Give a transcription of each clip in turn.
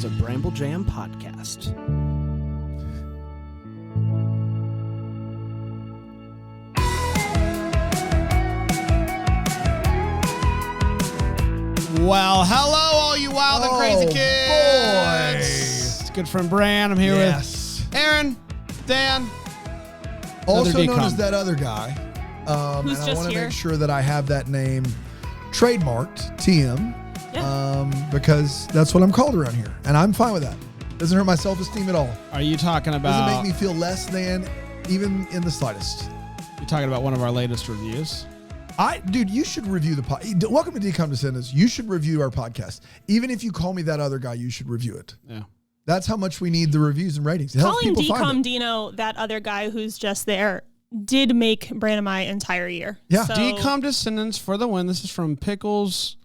is a Bramble Jam podcast. Well, hello, all you wild and crazy kids. Boy. It's good friend Bran. I'm here with Aaron, Dan. Also known as that other guy. Who's and just I want to here? make sure that I have that name trademarked, TM, because that's what I'm called around here. And I'm fine with that. Doesn't hurt my self-esteem at all. Are you talking about... Doesn't make me feel less than, even in the slightest. You're talking about one of our latest reviews? Dude, you should review the podcast. Welcome to Decom Descendants. You should review our podcast. Even if you call me that other guy, you should review it. Yeah. That's how much we need the reviews and ratings. It helps Calling people find Decom it. Dino, that other guy who's just there, did make Brandon my entire year. Yeah. So, Decom Descendants for the win. This is from Pickles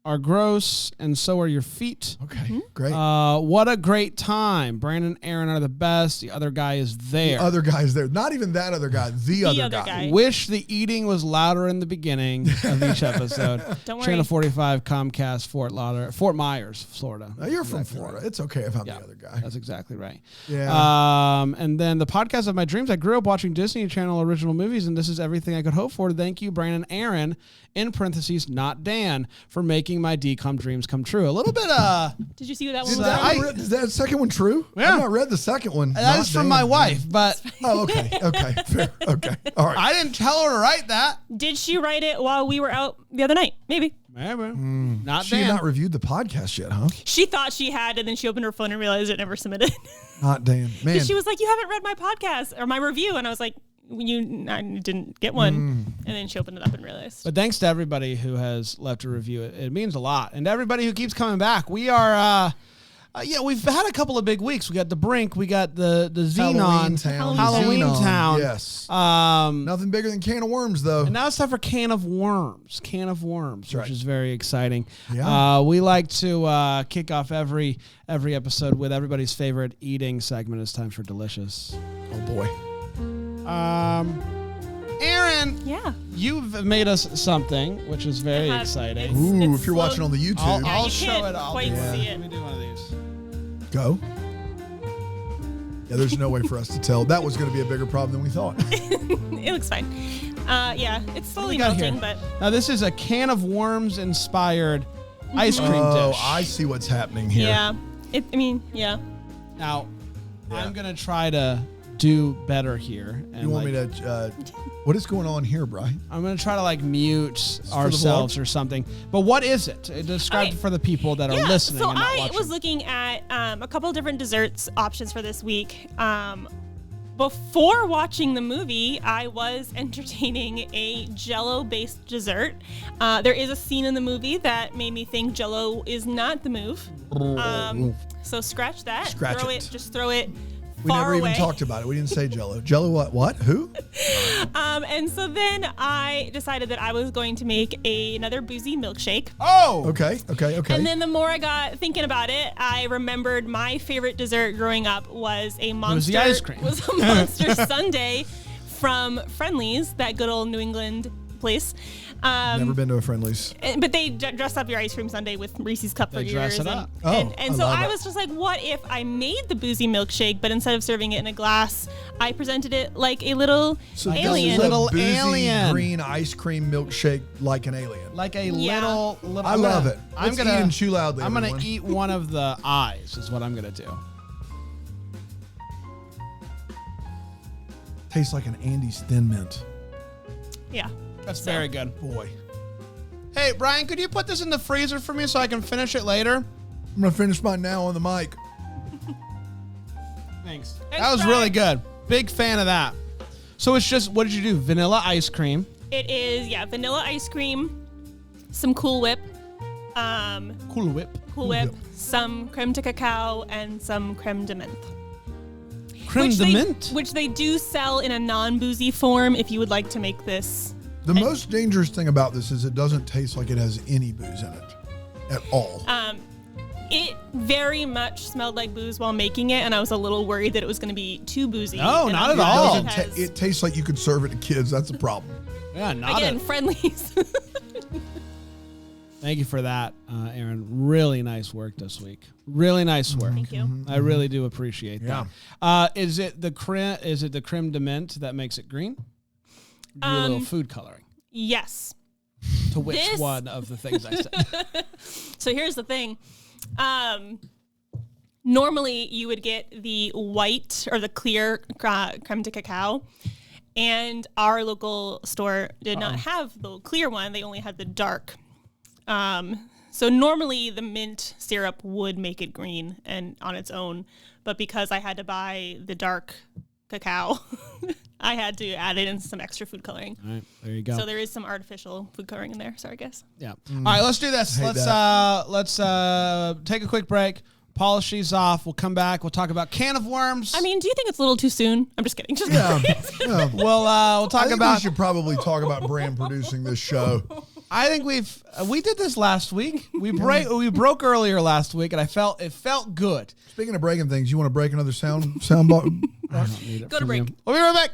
Are Gross, and So Are Your Feet. Okay, great. What a great time. Brandon and Aaron are the best. The other guy is there. The other guy's there. Not even that other guy. The other guy. Wish the eating was louder in the beginning of each episode. Don't worry. Channel 45, Comcast, Fort Myers, Florida. You're from Florida. Right. It's okay if I'm the other guy. That's exactly right. Yeah. And then the podcast of my dreams. I grew up watching Disney Channel original movies, and this is everything I could hope for. Thank you, Brandon and Aaron, in parentheses, not Dan, for making my decom dreams come true. A little bit, Did you see what that one was? Is that second one true? Yeah. I've not read the second one. that is from my wife, but... Oh, okay. Okay. Fair. Okay. All right. I didn't tell her to write that. Did she write it while we were out the other night? Maybe. Not She Dan. had not reviewed the podcast yet, huh? She thought she had, and then she opened her phone and realized it never submitted. Not Dan. Man. She was like, you haven't read my podcast or my review. And I was like, I didn't get one. And then she opened it up and realized. But thanks to everybody who has left a review. It means a lot. And to everybody who keeps coming back. We are, we've had a couple of big weeks. We got The Brink. We got the Xenon. Halloween Town. Yes. Um, Nothing bigger than Can of Worms, though. And now it's time for Can of Worms, which is very exciting. Yeah. We like to kick off every episode with everybody's favorite eating segment. It's time for Delicious. Oh, boy. Aaron, Yeah. you've made us something, which is very exciting. Ooh, It's if you're watching on the YouTube. I'll you show can't it. I'll quite see it. Let me do one of these. Go. Yeah, there's no way for us to tell. That was going to be a bigger problem than we thought. It looks fine. It's slowly got melting, here? but Now, this is a Can of Worms inspired ice cream Oh, dish. I see what's happening here. yeah. Now, I'm going to try to do better here. And You want me to... what is going on here, Brian? I'm going to try to mute for the ourselves vlog? or something. But what is it? Describe it for the people that are listening So and not I watching. was looking at a couple of different desserts options for this week. Before watching the movie, I was entertaining a Jell-O-based dessert. There is a scene in the movie that made me think Jell-O is not the move. So scratch that. Just throw it. We never even talked about it. We didn't say Jell-O. Jell-O what? What? Who? And so then I decided that I was going to make another boozy milkshake. Oh! Okay. And then the more I got thinking about it, I remembered my favorite dessert growing up was a Monster. ice cream. Was a Monster Sundae from Friendly's, that good old New England place. Never been to a Friendly's. But they dress up your ice cream sundae with Reese's Cup for They dress years. it up. And so love I it. was just like, what if I made the boozy milkshake, but instead of serving it in a glass, I presented it like a little alien. This is a Little boozy alien. green ice cream milkshake like an alien. Like a Yeah. little. I love it. I'm Let's gonna eat and chew loudly, I'm gonna everyone. eat one of the eyes. Is what I'm gonna do. Tastes like an Andy's Thin Mint. Yeah. That's very good. Boy. Hey, Brian, could you put this in the freezer for me so I can finish it later? I'm going to finish mine now on the mic. Thanks. Thanks, That was Brian. really good. Big fan of that. So it's just, what did you do? Vanilla ice cream. It is, vanilla ice cream, some Cool Whip, Cool Whip. some creme de cacao, and some creme de menthe. Creme de mint? Which they do sell in a non-boozy form if you would like to make this. The most dangerous thing about this is it doesn't taste like it has any booze in it at all. It very much smelled like booze while making it, and I was a little worried that it was going to be too boozy. No, And not I'm at all. glad it has- It tastes like you could serve it to kids. That's a problem. Yeah, not Again, it. Friendly's. Thank you for that, Aaron. Really nice work this week. Really nice work. Thank you. I really do appreciate that. Is it the creme de menthe that makes it green? Do a little food coloring. Yes. To which one of the things I said? So here's the thing. Normally you would get the white or the clear creme de cacao, and our local store did not have the clear one. They only had the dark. So normally the mint syrup would make it green and on its own, but because I had to buy the dark cacao, I had to add in some extra food coloring. All right, there you go. So there is some artificial food coloring in there. Sorry, guys. Yeah. All right, let's do this. Let's take a quick break. Polish these off. We'll come back. We'll talk about can of worms. I mean, do you think it's a little too soon? I'm just kidding. Yeah. We'll talk about. We should probably talk about brand producing this show. I think we did this last week. We broke earlier last week, and it felt good. Speaking of breaking things, you want to break another sound bar? I don't need it. Go to break. We'll be right back.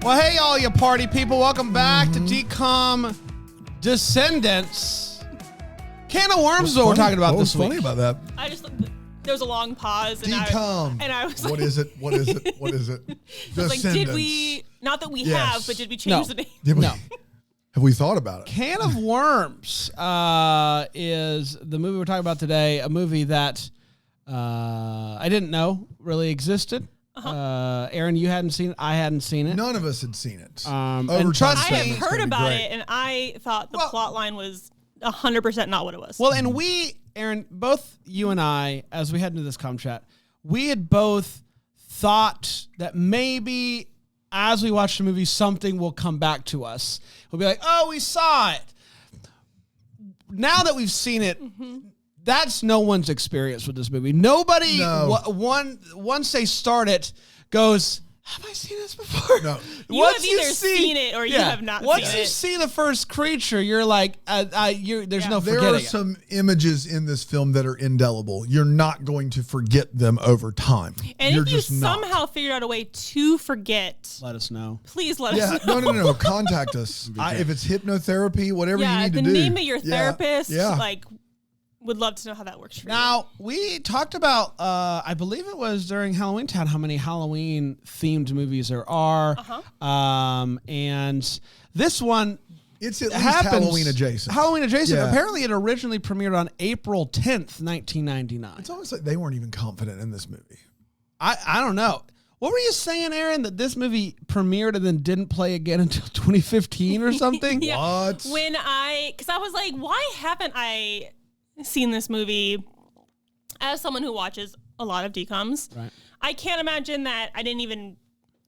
Well, hey, all you party people. Welcome back to DCOM Descendants. Can of worms is what we're talking about this week. What's funny about that? I just there was a long pause, and DCOM. I was What like, is it? What is it? What is it? I was like, did we? Not that we have, but did we change the name? No. Have we thought about it? Can of Worms is the movie we're talking about today. A movie that I didn't know really existed. Aaron, you hadn't seen it. I hadn't seen it. None of us had seen it. And trust I me, have heard about it, and I thought the plot line was 100% not what it was. Well, and Aaron, both you and I, as we head into this comm chat, we had both thought that maybe as we watch the movie, something will come back to us. We'll be like, oh, we saw it. Now that we've seen it, that's no one's experience with this movie. Nobody, once they start it, goes, have I seen this before? No. You have either seen it or you have not seen it. Once you see the first creature, you're like, there's no forgetting There are it. some images in this film that are indelible. You're not going to forget them over time. And You're if you just not. somehow figured out a way to forget, Let us know. please let us know. No. Contact us. If it's hypnotherapy, whatever you need to do. the name of your therapist, Yeah. would love to know how that works for you. Now, we talked about, I believe it was during Halloween Town, how many Halloween-themed movies there are. And this one It's at least happens, Halloween adjacent. Halloween adjacent. Yeah. Apparently, it originally premiered on April 10th, 1999. It's almost like they weren't even confident in this movie. I don't know. What were you saying, Aaron, that this movie premiered and then didn't play again until 2015 or something? Yeah. What? Because I was like, why haven't I seen this movie? As someone who watches a lot of DCOMs, Right. I can't imagine that I didn't even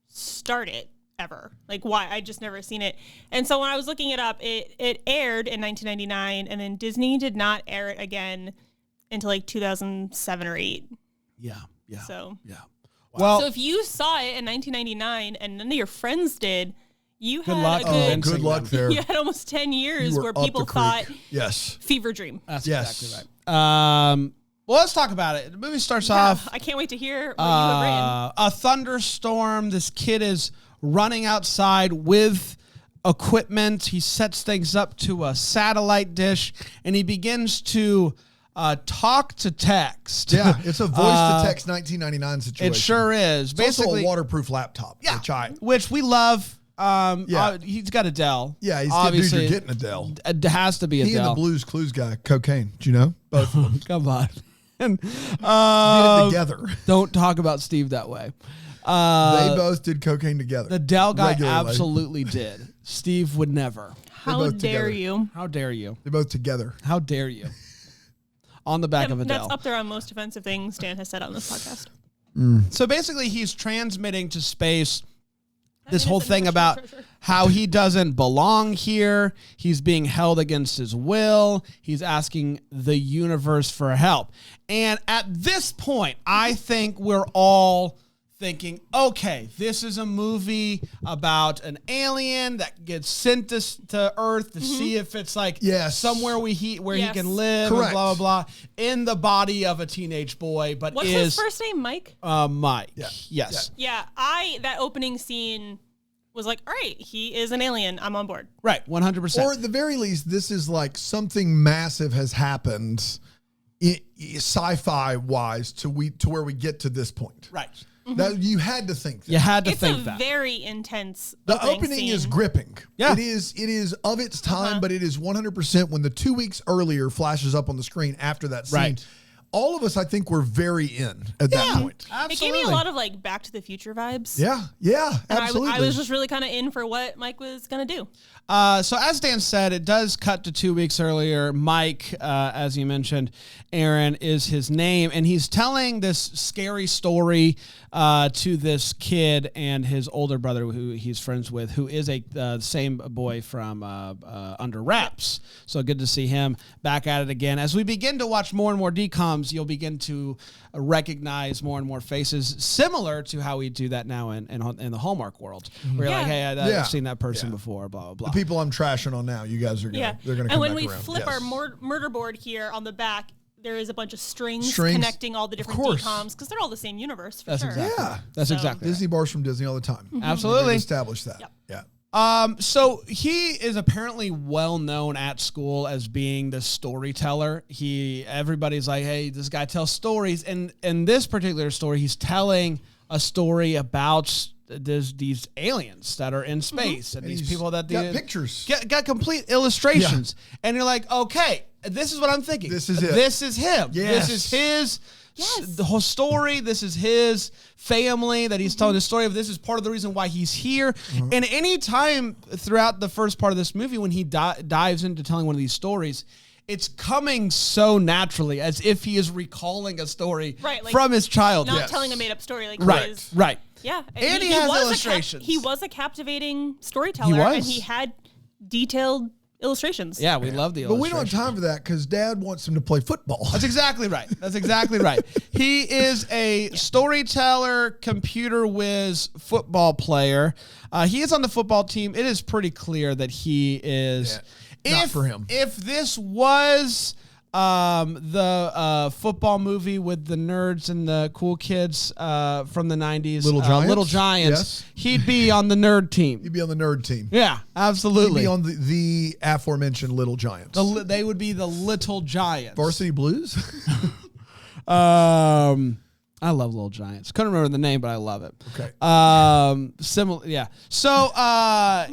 start it ever. Like, why? I just never seen it. And so when I was looking it up, it aired in 1999, and then Disney did not air it again until like 2007 or 8. Yeah. So, Well, so if you saw it in 1999 and none of your friends did, you Good had luck. a Convincing good Good luck there. you had almost 10 years You were where up people the creek. thought Yes. fever dream. that's Yes. exactly right. Well, let's talk about it. The movie starts off. I can't wait to hear what you have written. A thunderstorm. This kid is running outside with equipment. He sets things up to a satellite dish, and he begins to talk to text. Yeah, it's a voice-to-text 1999 situation. It sure is. It's Basically, also a waterproof laptop. yeah, Which we love. Yeah. He's got Adele. Yeah, he's obviously. dude, you're getting Adele. It has to be He Adele. and the Blues Clues guy, cocaine. Do you know? Both of them. Come on. Did it together. Don't talk about Steve that way. They both did cocaine together. The Adele guy regularly. absolutely did. Steve would never. How both dare together. you? How dare you? They're both together. How dare you? On the back of Adele. That's up there on most offensive things Dan has said on this podcast. So basically, he's transmitting to space this whole thing about how he doesn't belong here. He's being held against his will. He's asking the universe for help. And at this point, I think we're all thinking, okay, this is a movie about an alien that gets sent to Earth to see if it's like somewhere where he can live, and blah, blah, blah, in the body of a teenage boy. But what's his first name, Mike? Mike. Yeah. Yes. Yeah, that opening scene was like, all right, he is an alien. I'm on board. Right, 100%. Or at the very least, this is like something massive has happened sci-fi wise to where we get to this point. Right. That you had to think that. You had to it's think a that. very intense The opening scene. is gripping. Yeah. It is of its time, but it is 100% when the 2 weeks earlier flashes up on the screen after that scene. Right. All of us, I think, were very in at that point. Absolutely. It gave me a lot of like Back to the Future vibes. Yeah, And absolutely. I was just really kind of in for what Mike was going to do. So as Dan said, it does cut to 2 weeks earlier. Mike, as you mentioned, Aaron is his name, and he's telling this scary story to this kid and his older brother who he's friends with, who is a same boy from Under Wraps. So good to see him back at it again. As we begin to watch more and more DCOMs, you'll begin to recognize more and more faces, similar to how we do that now in the Hallmark world, where you're like, hey, I've seen that person before, blah, blah, blah. The people I'm trashing on now, you guys are going to they're going to come And when back we around. flip our murder board here on the back, there is a bunch of strings connecting all the different DCOMs because they're all the same universe for sure. Exactly. Yeah. That's exactly Disney bars from Disney all the time. Absolutely. Establish that. Yep. Yeah. So he is apparently well known at school as being the storyteller. Everybody's like, hey, this guy tells stories. And in this particular story, he's telling a story about these aliens that are in space and these people that got pictures, got complete illustrations. And you're like, okay, this is what I'm thinking. This is it. This is him. Yes. This is his. The whole story. This is his family that he's telling the story of. This is part of the reason why he's here. And any time throughout the first part of this movie when he dives into telling one of these stories, it's coming so naturally, as if he is recalling a story from his childhood. Not telling a made-up story. Like Right. Yeah. And he has illustrations. He was a captivating storyteller. He was. And he had detailed illustrations. Yeah, we love the illustrations. But we don't have time for that because Dad wants him to play football. That's exactly right. He is a storyteller, computer whiz football player. He is on the football team. It is pretty clear that he is. Not for him. If this was the football movie with the nerds and the cool kids from the 90s, Little Giants, he'd be on the nerd team. He'd be on the nerd team. Yeah, absolutely. He'd be on the aforementioned Little Giants. They would be the Little Giants. Varsity Blues? I love Little Giants. Couldn't remember the name, but I love it. Okay. Similar, yeah. So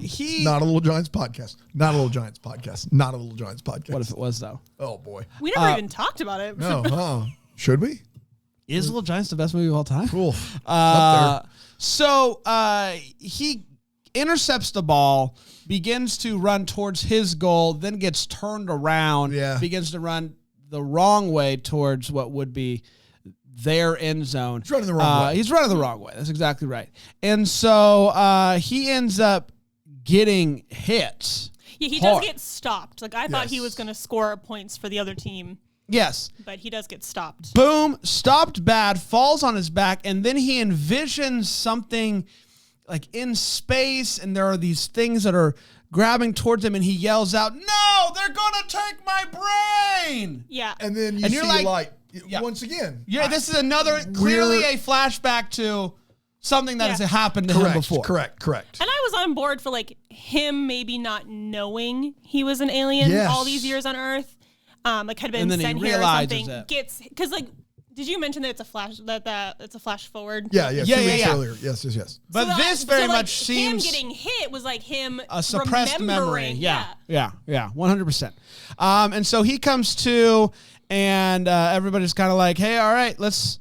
he Not a Little Giants podcast. Not a Little Giants podcast. Not a Little Giants podcast. What if it was though? Oh boy. We never even talked about it. No. Should we? Is Little Giants the best movie of all time? Cool. Up there. So he intercepts the ball, begins to run towards his goal, then gets turned around, begins to run the wrong way towards what would be their end zone. He's running the wrong way. He's running the wrong way. That's exactly right. And so he ends up getting hit. Yeah, he does get stopped. Like I thought he was going to score points for the other team. Yes. But he does get stopped. Boom, stopped bad, falls on his back, and then he envisions something like in space, and there are these things that are grabbing towards him, and he yells out, "No, they're going to take my brain!" Yeah. And then you see like, a light. Once again. Yeah, this is another, clearly a flashback to something that has happened to him before. Correct. And I was on board for like him maybe not knowing he was an alien all these years on Earth. Like had been sent here or something. Because like, did you mention that it's a flash that it's a flash forward? Yeah. 2 weeks earlier. Yes. But so this very much seems him getting hit was like him a suppressed memory. Yeah, 100%. And so he comes to, and everybody's kind of like, "Hey, all right, let's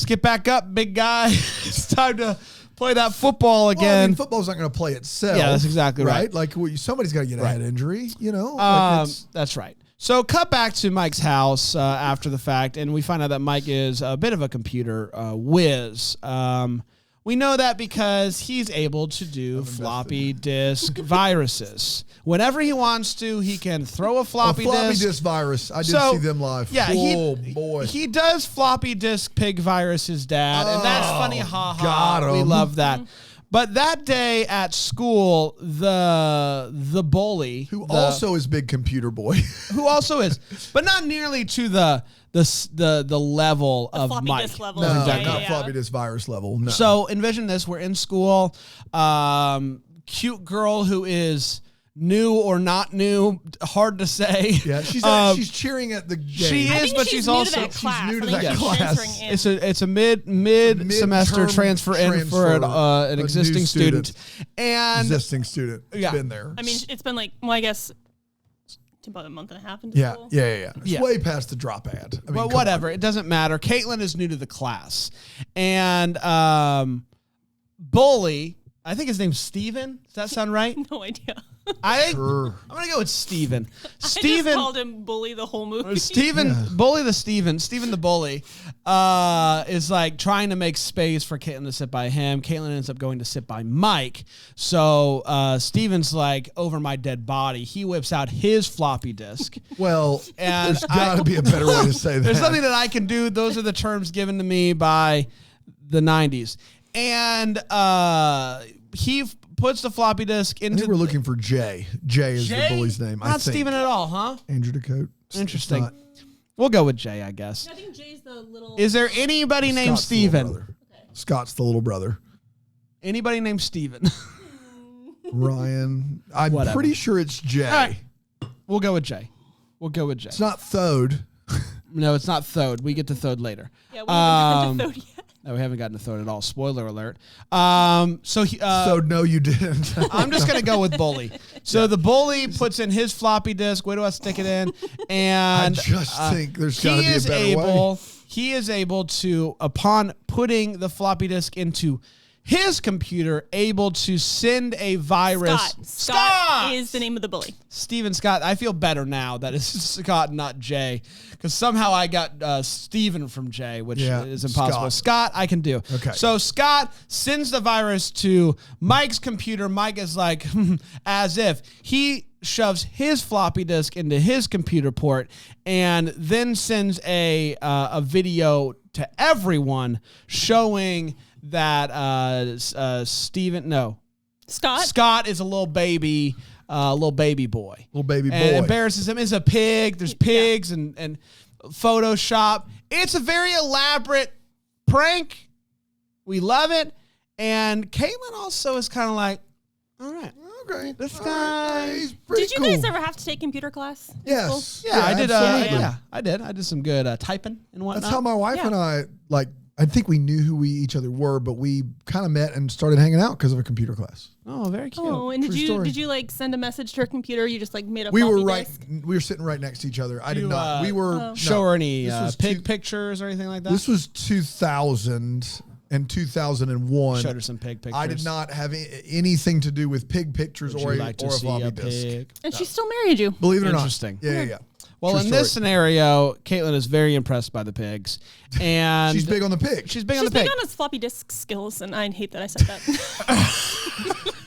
get back up, big guy. It's time to play that football again." Well, I mean, football's not going to play itself. Yeah, that's exactly right. Like somebody's got to get a head injury. You know. That's right. So cut back to Mike's house after the fact, and we find out that Mike is a bit of a computer whiz. One We know that because he's able to do floppy disk viruses. Whenever he wants to, he can throw a floppy disk virus. I did see them live. Yeah, boy. He does floppy disk pig virus, his dad, and that's funny. Ha ha. We love that. But that day at school, the bully, who also is big computer boy, who also is, but not nearly to the level of floppy Mike. disk level. No, Yeah, not floppy disk virus level. No. So envision this: we're in school. Cute girl who is new or not new, hard to say. Yeah, she's cheering at the game. She is, but she's also new to that class. It's a mid semester transfer in for an existing student. And existing student. It's been there. I mean, it's been like, well, I guess about a month and a half into school. Yeah. It's way past the drop ad. I mean, but whatever, it doesn't matter. Caitlin is new to the class, and bully. I think his name's Steven. Does that sound right? No idea. I'm going to go with Steven. I just called him Bully the whole movie. Bully the Steven the bully, is like trying to make space for Caitlin to sit by him. Caitlin ends up going to sit by Mike. So Steven's like, over my dead body. He whips out his floppy disk. Well, and there's got to be a better way to say that. There's something that I can do. Those are the terms given to me by the 90s. And he puts the floppy disk into. I think we're looking for Jay. Jay is the bully's name. Not Steven at all, huh? Andrew DeCote. Interesting. We'll go with Jay, I guess. I think Jay's the little. Is there anybody named Steven? Okay. Scott's the little brother. Anybody named Steven? Ryan. I'm pretty sure it's Jay. All right. We'll go with Jay. It's not Thode. No, it's not Thode. We get to Thode later. Yeah, we haven't gotten to Thode yet. No, we haven't gotten to Thode at all. Spoiler alert. So no, you didn't. I'm just gonna go with bully. So the bully puts in his floppy disk. Where do I stick it in? And I just think there's got to be a better way. He is able to, upon putting the floppy disk into his computer, able to send a virus. Scott is the name of the bully. Steven Scott. I feel better now that it's Scott, not Jay, because somehow I got Steven from Jay, which is impossible. Scott, I can do. Okay. So Scott sends the virus to Mike's computer. Mike is like, as if he shoves his floppy disk into his computer port and then sends a video to everyone showing that Scott is a little baby boy. And embarrasses him. Is a pig. There's pigs and Photoshop. It's a very elaborate prank. We love it. And Caitlin also is kind of like, all right. Okay. This guy. He's pretty Did you guys ever have to take computer class? Yes. Yeah, I did. Absolutely. I did some good typing and whatnot. That's how my wife and I, I think we knew who each other were, but we kind of met and started hanging out because of a computer class. Oh, very cute. Oh, and did you like send a message to her computer? Or you just like made a we floppy were right. disk? We were sitting right next to each other. I did not. We were show her any pig pictures or anything like that. This was 2000 and 2001. Showed her some pig pictures. I did not have anything to do with pig pictures or a floppy disk. And she still married you. Believe it or not. Interesting. Yeah. Well, True in story. this scenario, Caitlin is very impressed by the pigs, and she's big on the pig. She's big on She's the pig. big on his floppy disk skills, and I hate that I said that.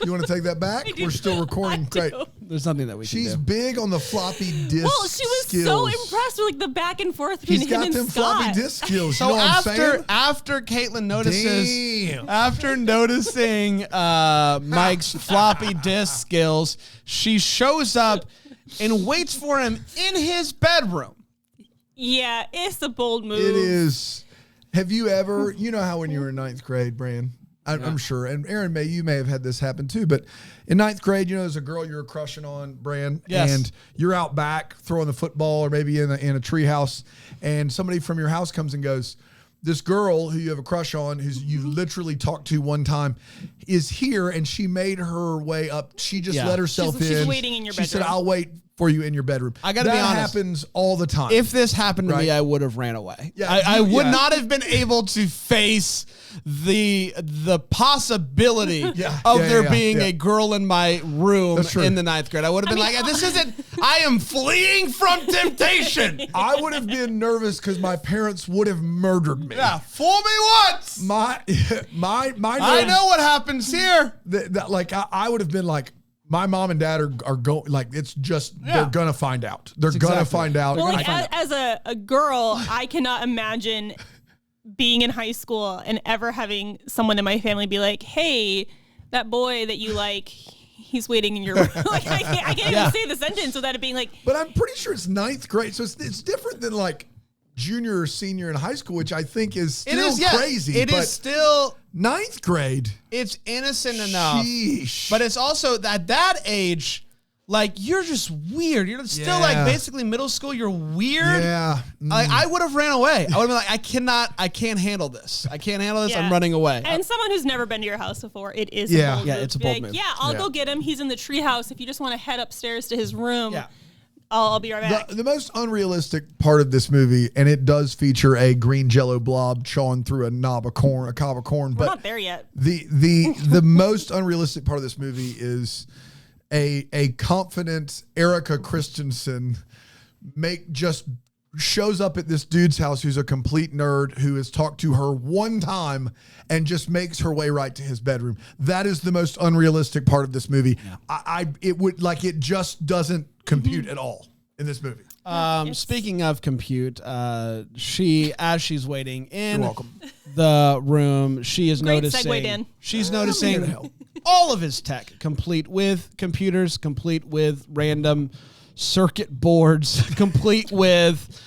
You want to take that back? We're still recording. Great. There's something that we can do. She's big on the floppy disk. Well, she was skills. so impressed with like the back and forth between He's him got and them Scott. floppy disk skills. So you know what I'm saying? after Caitlin notices, Damn. after noticing Mike's floppy disk skills, she shows up and waits for him in his bedroom. Yeah, it's a bold move. It is. Have you ever, you know how when you were in ninth grade, Brian, I'm sure, and Aaron, you may have had this happen too, but in ninth grade, you know, there's a girl you're crushing on, Brian, and you're out back throwing the football or maybe in a tree house, and somebody from your house comes and goes, this girl who you have a crush on, who's you literally talked to one time, is here, and she made her way up. She just let herself in. She's waiting in your bedroom. She said, I'll wait for you in your bedroom. I got to be honest. That happens all the time. If this happened to me, I would have ran away. Yeah, I would not have been able to face the possibility of there being a girl in my room in the 9th grade. I would have been this isn't, I am fleeing from temptation. I would have been nervous because my parents would have murdered me. Yeah, fool me once. My I know what happens here. I would have been like, my mom and dad are going, like, it's just, they're going to find out. They're going to find out. Well, as a girl, I cannot imagine being in high school and ever having someone in my family be like, hey, that boy that you like, he's waiting in your room. Like, I can't even say the sentence without it being like. But I'm pretty sure it's 9th grade. So it's different than like junior or senior in high school, which I think is still crazy. It is still 9th grade. It's innocent enough. Sheesh. But it's also at that age, like, you're just weird. You're still like basically middle school. You're weird. Yeah. Like, I would have ran away. I would have been like, I can't handle this. I can't handle this. I'm running away. And someone who's never been to your house before, it is a bold move. It's a bold move. Yeah, I'll go get him. He's in the treehouse. If you just want to head upstairs to his room, I'll be right back. The most unrealistic part of this movie, and it does feature a green jello blob chawing through a cob of corn. We're not there yet. The most unrealistic part of this movie is a confident Erica Christensen just shows up at this dude's house who's a complete nerd who has talked to her one time and just makes her way right to his bedroom. That is the most unrealistic part of this movie. Yeah. It just doesn't compute at all in this movie. Speaking of compute, as she's waiting in the room, she is noticing. She's noticing all of his tech, complete with computers, complete with random circuit boards, complete with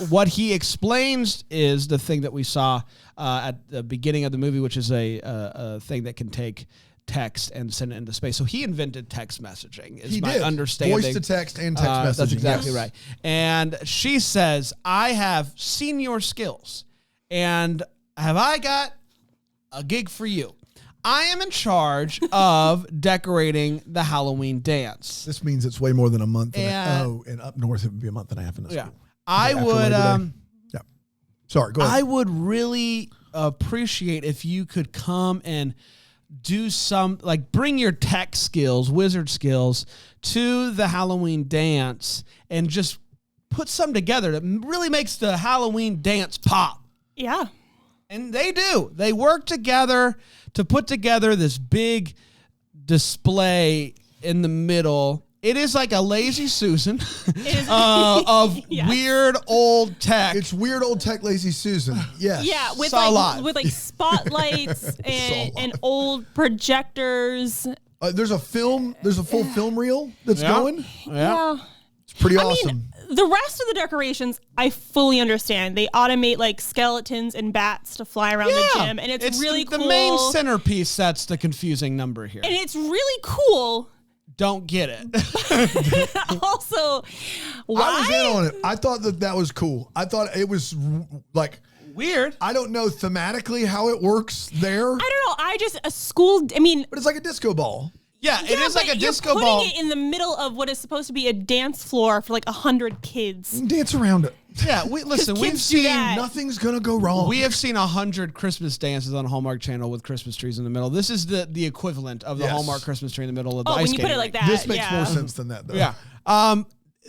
what he explains is the thing that we saw at the beginning of the movie, which is a thing that can take text and send it into space. So he invented text messaging, is my understanding. Voice to text and text messaging. That's exactly right. And she says, I have seen your skills, and have I got a gig for you? I am in charge of decorating the Halloween dance. This means it's way more than a month. And up north it would be a month and a half in the school. I would. Sorry, go ahead. I would really appreciate if you could come and do bring your tech skills, wizard skills, to the Halloween dance and just put some together that really makes the Halloween dance pop. Yeah. And they do. They work together to put together this big display in the middle. It is like a Lazy Susan of weird old tech. It's weird old tech Lazy Susan. Yes. Yeah, with spotlights and old projectors. There's a full film reel that's going. Yeah. It's pretty awesome. The rest of the decorations, I fully understand. They automate like skeletons and bats to fly around the gym, and it's really cool. The main centerpiece, that's the confusing number here. And it's really cool. Don't get it. Also, why? I was in on it. I thought that was cool. I thought it was like weird. I don't know thematically how it works there. I don't know. But it's like a disco ball. Yeah, it is like a disco ball. Putting it in the middle of what is supposed to be a dance floor for like 100 kids. Dance around it. Yeah, we've seen nothing's gonna go wrong. We have seen 100 Christmas dances on Hallmark Channel with Christmas trees in the middle. This is the equivalent of the Hallmark Christmas tree in the middle of the ice skating. When you put it like that, this makes more sense than that, though. Yeah.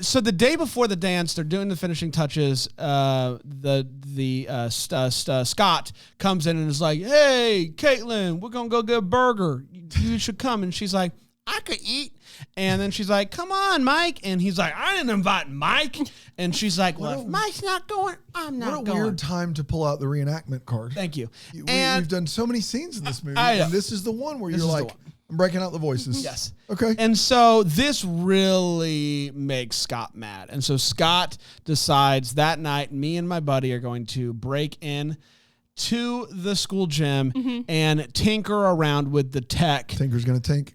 So the day before the dance, they're doing the finishing touches. Scott comes in and is like, "Hey, Caitlin, we're gonna go get a burger. You should come." And she's like, "I could eat." And then she's like, "Come on, Mike." And he's like, "I didn't invite Mike." And she's like, "Well, if Mike's not going, I'm not going." What a weird time to pull out the reenactment card. Thank you. We've done so many scenes in this movie, and this is the one where you're like, I'm breaking out the voices. Yes. Okay. And so this really makes Scott mad. And so Scott decides that night, me and my buddy are going to break in to the school gym and tinker around with the tech. Tinker's going to tink.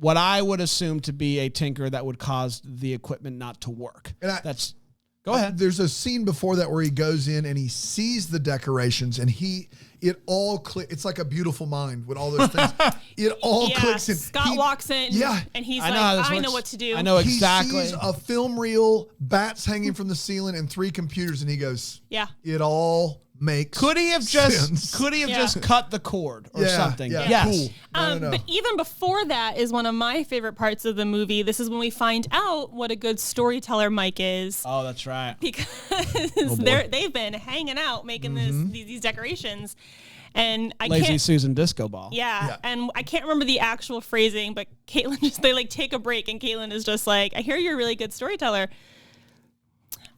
What I would assume to be a tinker that would cause the equipment not to work. That's Go ahead. There's a scene before that where he goes in and he sees the decorations and it all clicks. It's like a beautiful mind with all those things. It all clicks in. Scott walks in and he's like, I know what to do. I know exactly. He sees a film reel, bats hanging from the ceiling, and 3 computers, and he goes, it all makes Could he have sense. just cut the cord or something? Yeah, yes. Cool. No. But even before that is one of my favorite parts of the movie. This is when we find out what a good storyteller Mike is. Oh, that's right. Because they've been hanging out making these decorations. And Lazy Susan disco ball. Yeah, and I can't remember the actual phrasing, but Caitlin they like take a break, and Caitlin is just like, I hear you're a really good storyteller.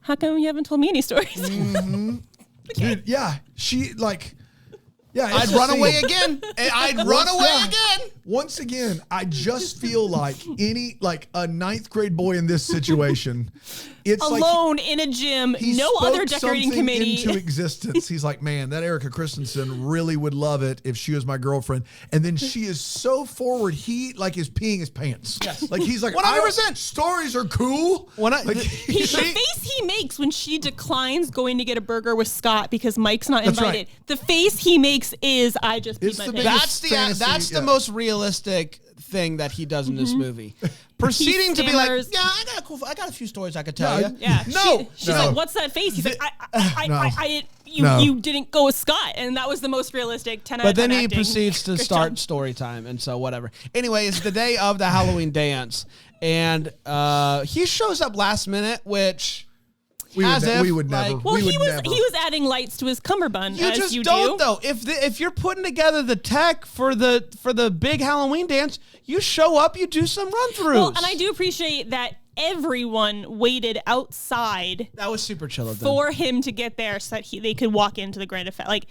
How come you haven't told me any stories? Mm-hmm. Dude, she I'd run away again. I'd run away again. Once again, I just feel like a 9th grade boy in this situation. It's alone in a gym, no other decorating committee. Into existence. He's like, man, that Erica Christensen really would love it if she was my girlfriend. And then she is so forward, he is peeing his pants. Yes. Like he's like, 100%. Stories are cool. The face he makes when she declines going to get a burger with Scott because Mike's not invited. Right. The face he makes is, I just peed my pants. That's the most realistic thing that he does in this movie. Proceeding to be like, I got a few stories I could tell you. Yeah. She's like, what's that face? He's like, you didn't go with Scott, and that was the most realistic 10 out of 10 But then he acting. proceeds to start story time, and so whatever. Anyway, it's the day of the Halloween dance, and he shows up last minute, which we would never. Well, he was adding lights to his cummerbund. You just don't though. If you're putting together the tech for the big Halloween dance, you show up, you do some run-throughs. Well, and I do appreciate that everyone waited outside. That was super chill of them. For him to get there so that they could walk into the grand effect. Like,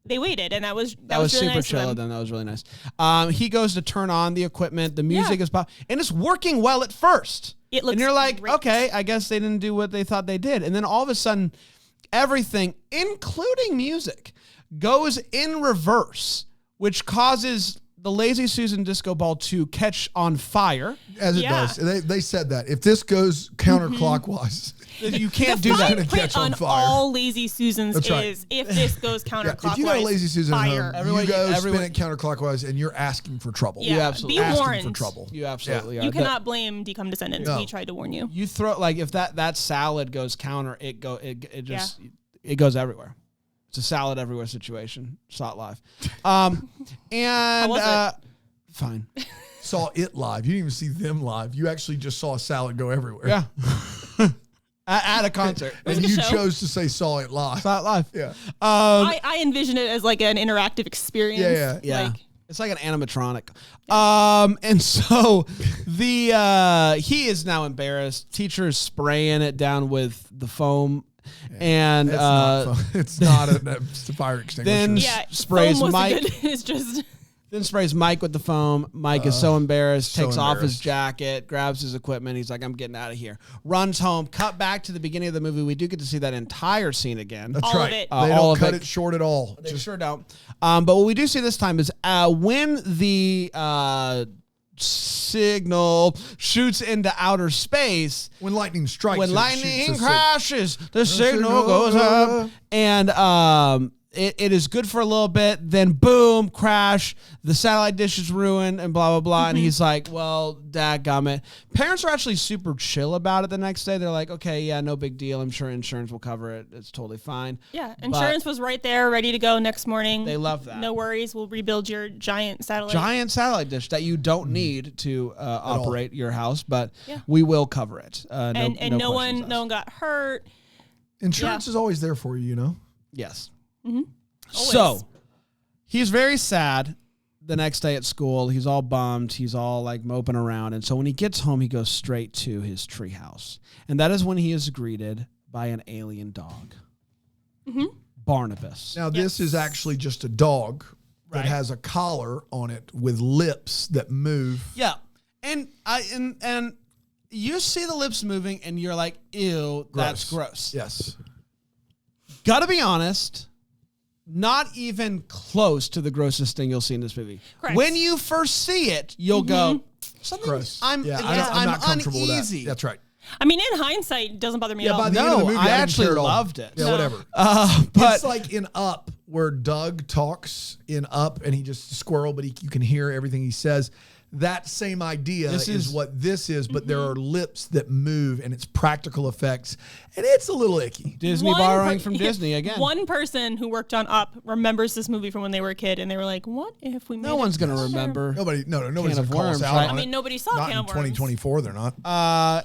they waited, and that was really super nice chill of them. That was really nice. He goes to turn on the equipment. The music is pop, and it's working well at first. It looks and you're like, great. okay, I guess they didn't do what they thought they did. And then all of a sudden, everything, including music, goes in reverse, which causes the Lazy Susan disco ball to catch on fire. As it does. They said that. If this goes counterclockwise... You can't do that. The fine print on all Lazy Susans is if this goes counterclockwise, if you got a Lazy Susan fire. at home, you go spin it counterclockwise and you're asking for trouble. Yeah, you absolutely be asking warned. for trouble. You absolutely are. You cannot blame Decom Descendants. No. He tried to warn you. You throw if that salad goes counter, it goes everywhere. It's a salad everywhere situation. Saw it live. And How was it? Fine. Saw it live. You didn't even see them live. You actually just saw a salad go everywhere. Yeah. At a concert. And you chose to say saw it live. Saw it live. Yeah. I envision it as like an interactive experience. Yeah. It's like an animatronic. And so he is now embarrassed. Teacher is spraying it down with the foam. Yeah. And it's not a fire extinguisher. Then sprays Mike. It's just... Then sprays Mike with the foam. Mike is so embarrassed, takes off his jacket, grabs his equipment. He's like, I'm getting out of here. Runs home. Cut back to the beginning of the movie. We do get to see that entire scene again. That's all right. Of it. They don't cut it short at all. They sure don't. But what we do see this time is when the signal shoots into outer space. When lightning strikes. When lightning crashes, the signal goes up. And it is good for a little bit, then boom, crash, the satellite dish is ruined, and blah, blah, blah. And he's like, well, dadgummit. Parents are actually super chill about it the next day. They're like, okay, yeah, no big deal. I'm sure insurance will cover it. It's totally fine. Yeah, insurance was right there, ready to go next morning. They love that. No worries. We'll rebuild your giant satellite. Giant satellite dish that you don't need to operate your house, but we will cover it. No one got hurt. Insurance is always there for you, you know? Yes. Mm-hmm. So he's very sad the next day at school. He's all bummed. He's all like moping around. And so when he gets home, he goes straight to his treehouse. And that is when he is greeted by an alien dog. Mm-hmm. Barnabas. Now, this is actually just a dog that has a collar on it with lips that move. Yeah. And you see the lips moving and you're like, ew, that's gross. Yes. Gotta be honest. Not even close to the grossest thing you'll see in this movie. Correct. When you first see it, you'll go, something gross. I'm not comfortable uneasy. with that. That's right. I mean, in hindsight, it doesn't bother me at all. By the end of the movie, I didn't actually care at all. loved it. Yeah, whatever. But it's like in Up, where Doug talks in Up, and he just a squirrel, but you can hear everything he says. That same idea is what this is, but there are lips that move, and it's practical effects, and it's a little icky. Disney borrowing from Disney again. One person who worked on Up remembers this movie from when they were a kid, and they were like, "What if we?" No one's gonna remember. Nobody's Can gonna of call us Worms, out. right? I mean, nobody saw Not Can in of Worms. 2024. They're not.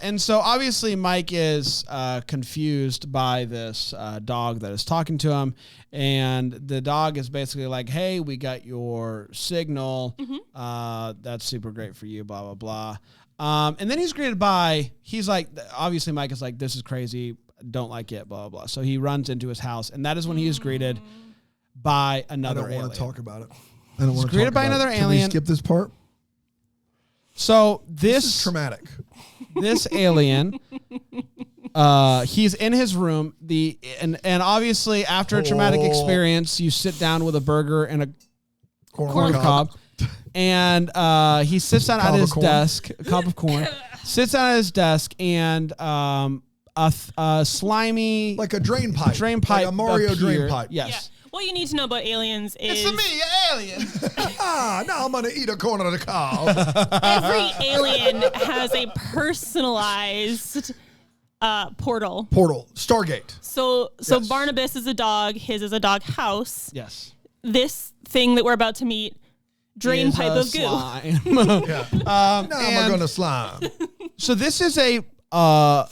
And so obviously Mike is confused by this dog that is talking to him, and the dog is basically like, "Hey, we got your signal. That's super great for you." Blah blah blah. And then he's greeted by. He's like, obviously Mike is like, "This is crazy. Don't like it." Blah blah blah. So he runs into his house, and that is when he is greeted by another alien. I don't want to talk about it. I don't want to talk greeted by about another it. Can alien. we skip this part? So This is traumatic. This alien, he's in his room. And obviously after a traumatic experience, you sit down with a burger and a corn cob, and he sits down at his desk, a cob of corn, sits down at his desk, and a slimy Like a drain pipe. like a Mario drain pipe. Yes. Yeah. What you need to know about aliens is It's me, alien. Now I'm going to eat a corn of the cob. every alien has a personalized portal. Portal. Stargate. So Yes. Barnabas is a dog. His is a dog house. Yes. This thing that we're about to meet, drain Is pipe a of goo. slime. Yeah. now I'm and- going to slime. So this is a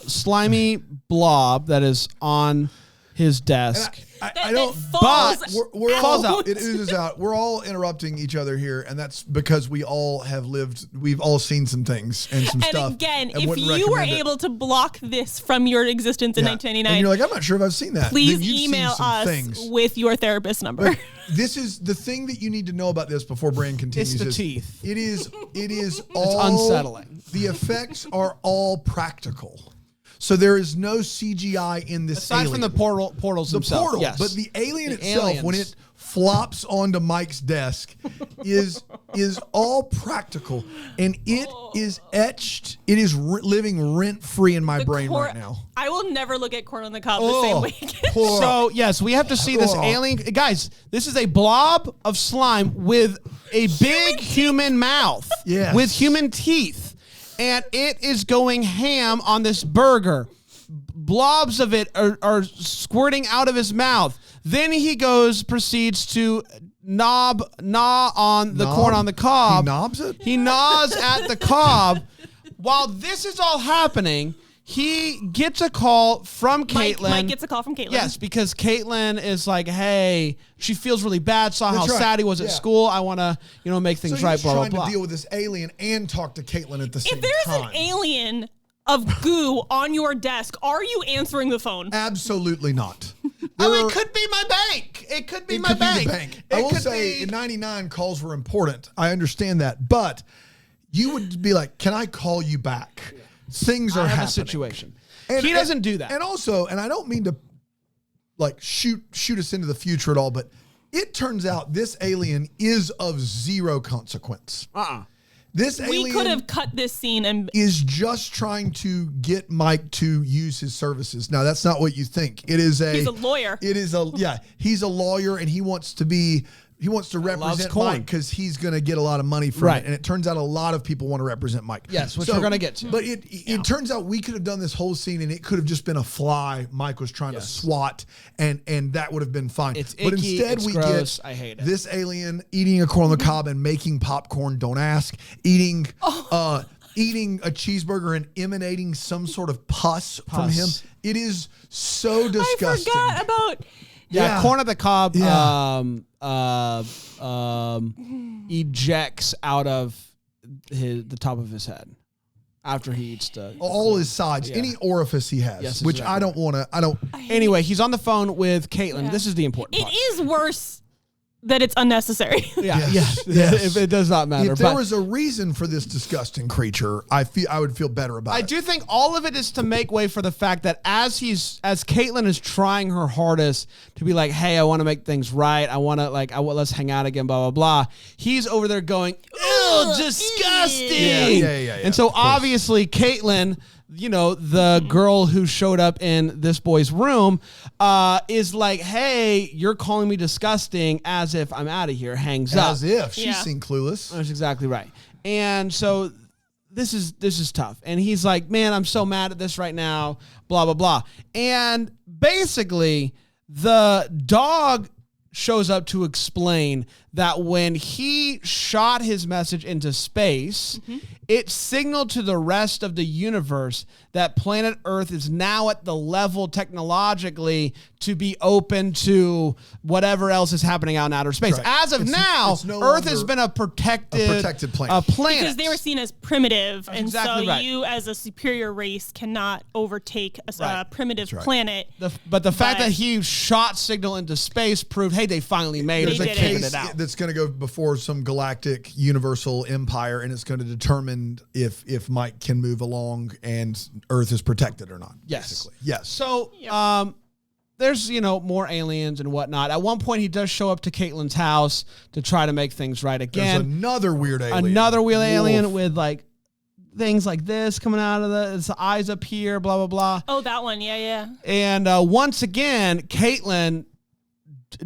slimy blob that is on his desk. I don't. Falls We're Falls all, out. It oozes out. We're all interrupting each other here, and that's because we all have lived. We've all seen some things and some And stuff. again, and if wouldn't you were recommend it. able to block this from your existence in Yeah. 1999, and you're like, I'm not sure if I've seen that. please Then you've seen email some us things. with your therapist number. This is the thing that you need to know about this before Brian continues. It's the is teeth. It is all unsettling. The effects are all practical. So there is no CGI in this Aside alien. from the portals The themselves. portal, yes. but the alien The itself, aliens. when it flops onto Mike's desk, is all practical, and it is etched. It is living rent free in my brain right now. I will never look at Corn on the Cob the same way again. So, yes, we have to see this alien. Guys, this is a blob of slime with a big human mouth. Yes. With human teeth. And it is going ham on this burger. Blobs of it are squirting out of his mouth. Then he proceeds to gnaw on the corn on the cob. He knobs it? He gnaws at the cob. While this is all happening, he gets a call from Caitlin. Mike gets a call from Caitlin. Yes, because Caitlin is like, hey, she feels really bad, saw how That's right. sad he was at Yeah. school. I want to, make things So right, he's blah, blah, trying blah. to deal with this alien and talk to Caitlin at the same If there's time. an alien of goo on your desk, are you answering the phone? Absolutely not. It could be my bank. It could be It my could bank. be the bank. It I will could say be- in 99 calls were important. I understand that. But you would be like, can I call you back? Things are I have happening. a situation. And- He doesn't do that. And also, and I don't mean to like shoot us into the future at all, but it turns out this alien is of zero consequence. This We alien could have cut this scene and is just trying to get Mike to use his services. Now, that's not what you think. It is he's a lawyer. It is he's a lawyer, and he wants to represent corn. Mike because he's going to get a lot of money from Right. it. And it turns out a lot of people want to represent Mike. Yes, which we're gonna get to. But it turns out we could have done this whole scene, and it could have just been a fly Mike was trying to swat, and that would have been fine. It's but icky, instead it's we gross, get I hate it. this alien eating a corn on the cob and making popcorn. Don't ask. Eating a cheeseburger and emanating some sort of pus from him. It is so disgusting. I forgot about. Yeah, corn on the cob Yeah. ejects out of the top of his head after he eats the all his sides, any orifice he has, Yes, which exactly. I don't want to. Anyway, he's on the phone with Caitlin. Yeah. This is the important It part. is worse that it's unnecessary. Yeah, Yes, yeah. yes. It does not matter. If there But was a reason for this disgusting creature, I would feel better about I it. do think all of it is to make way for the fact that as Caitlin is trying her hardest to be like, hey, I want to make things right. Let's hang out again, blah, blah, blah. He's over there going, ew, disgusting. Yeah. And so obviously Caitlin the girl who showed up in this boy's room is like, hey, you're calling me disgusting, as if I'm out of here, hangs up. As if. She's seen Clueless. That's exactly right. And so this is tough. And he's like, man, I'm so mad at this right now, blah, blah, blah. And basically, the dog shows up to explain that when he shot his message into space, it signaled to the rest of the universe that planet Earth is now at the level technologically to be open to whatever else is happening out in outer space. Right. As of now, Earth has been a protected planet. Because they were seen as primitive. That's and exactly so right. you, as a superior race, cannot overtake a primitive planet. But the fact that he shot signal into space proved, hey, they finally made it. There's a case that's going to go before some galactic universal empire, and it's going to determine if Mike can move along and Earth is protected or not. Yes. Basically. Yes. So, there's, more aliens and whatnot. At one point, he does show up to Caitlin's house to try to make things right again. There's another weird alien. Alien with, like, things like this coming out of the eyes up here, blah, blah, blah. Oh, that one. Yeah. And once again, Caitlin,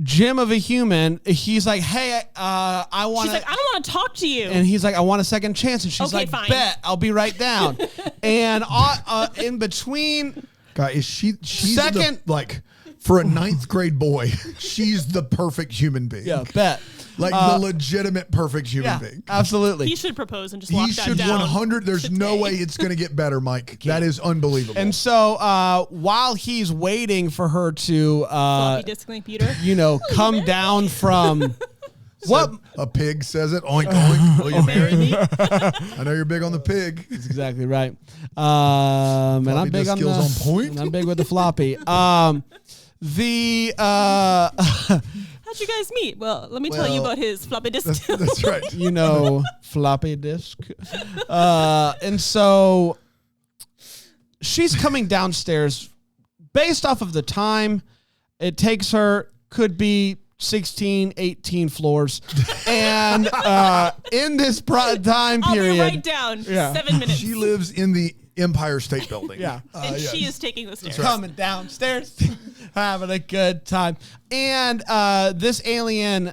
Jim of a human, he's like, hey, I want to... She's like, I don't want to talk to you. And he's like, I want a second chance. And she's okay, like, fine. Bet, I'll be right down. And in between... God, she's second... for a 9th grade boy, she's the perfect human being. Yeah, bet. The legitimate perfect human being. Absolutely. He should propose and just lock that down. He should 100. There's no way it's going to get better, Mike. That is unbelievable. And so while he's waiting for her to floppy disk computer, come down from what a pig says it, oink oink. Will you marry me? I know you're big on the pig. That's exactly right. And I'm big on skills on point. And I'm big with the floppy. How'd you guys meet? Well, let me tell you about his floppy disk. That's right. Floppy disk. And so she's coming downstairs based off of the time it takes her, could be 16, 18 floors. And in this time period. I'll be right down. 7 minutes. She lives in the Empire State Building. Yeah. And she is taking the stairs. Coming downstairs, having a good time. And this alien,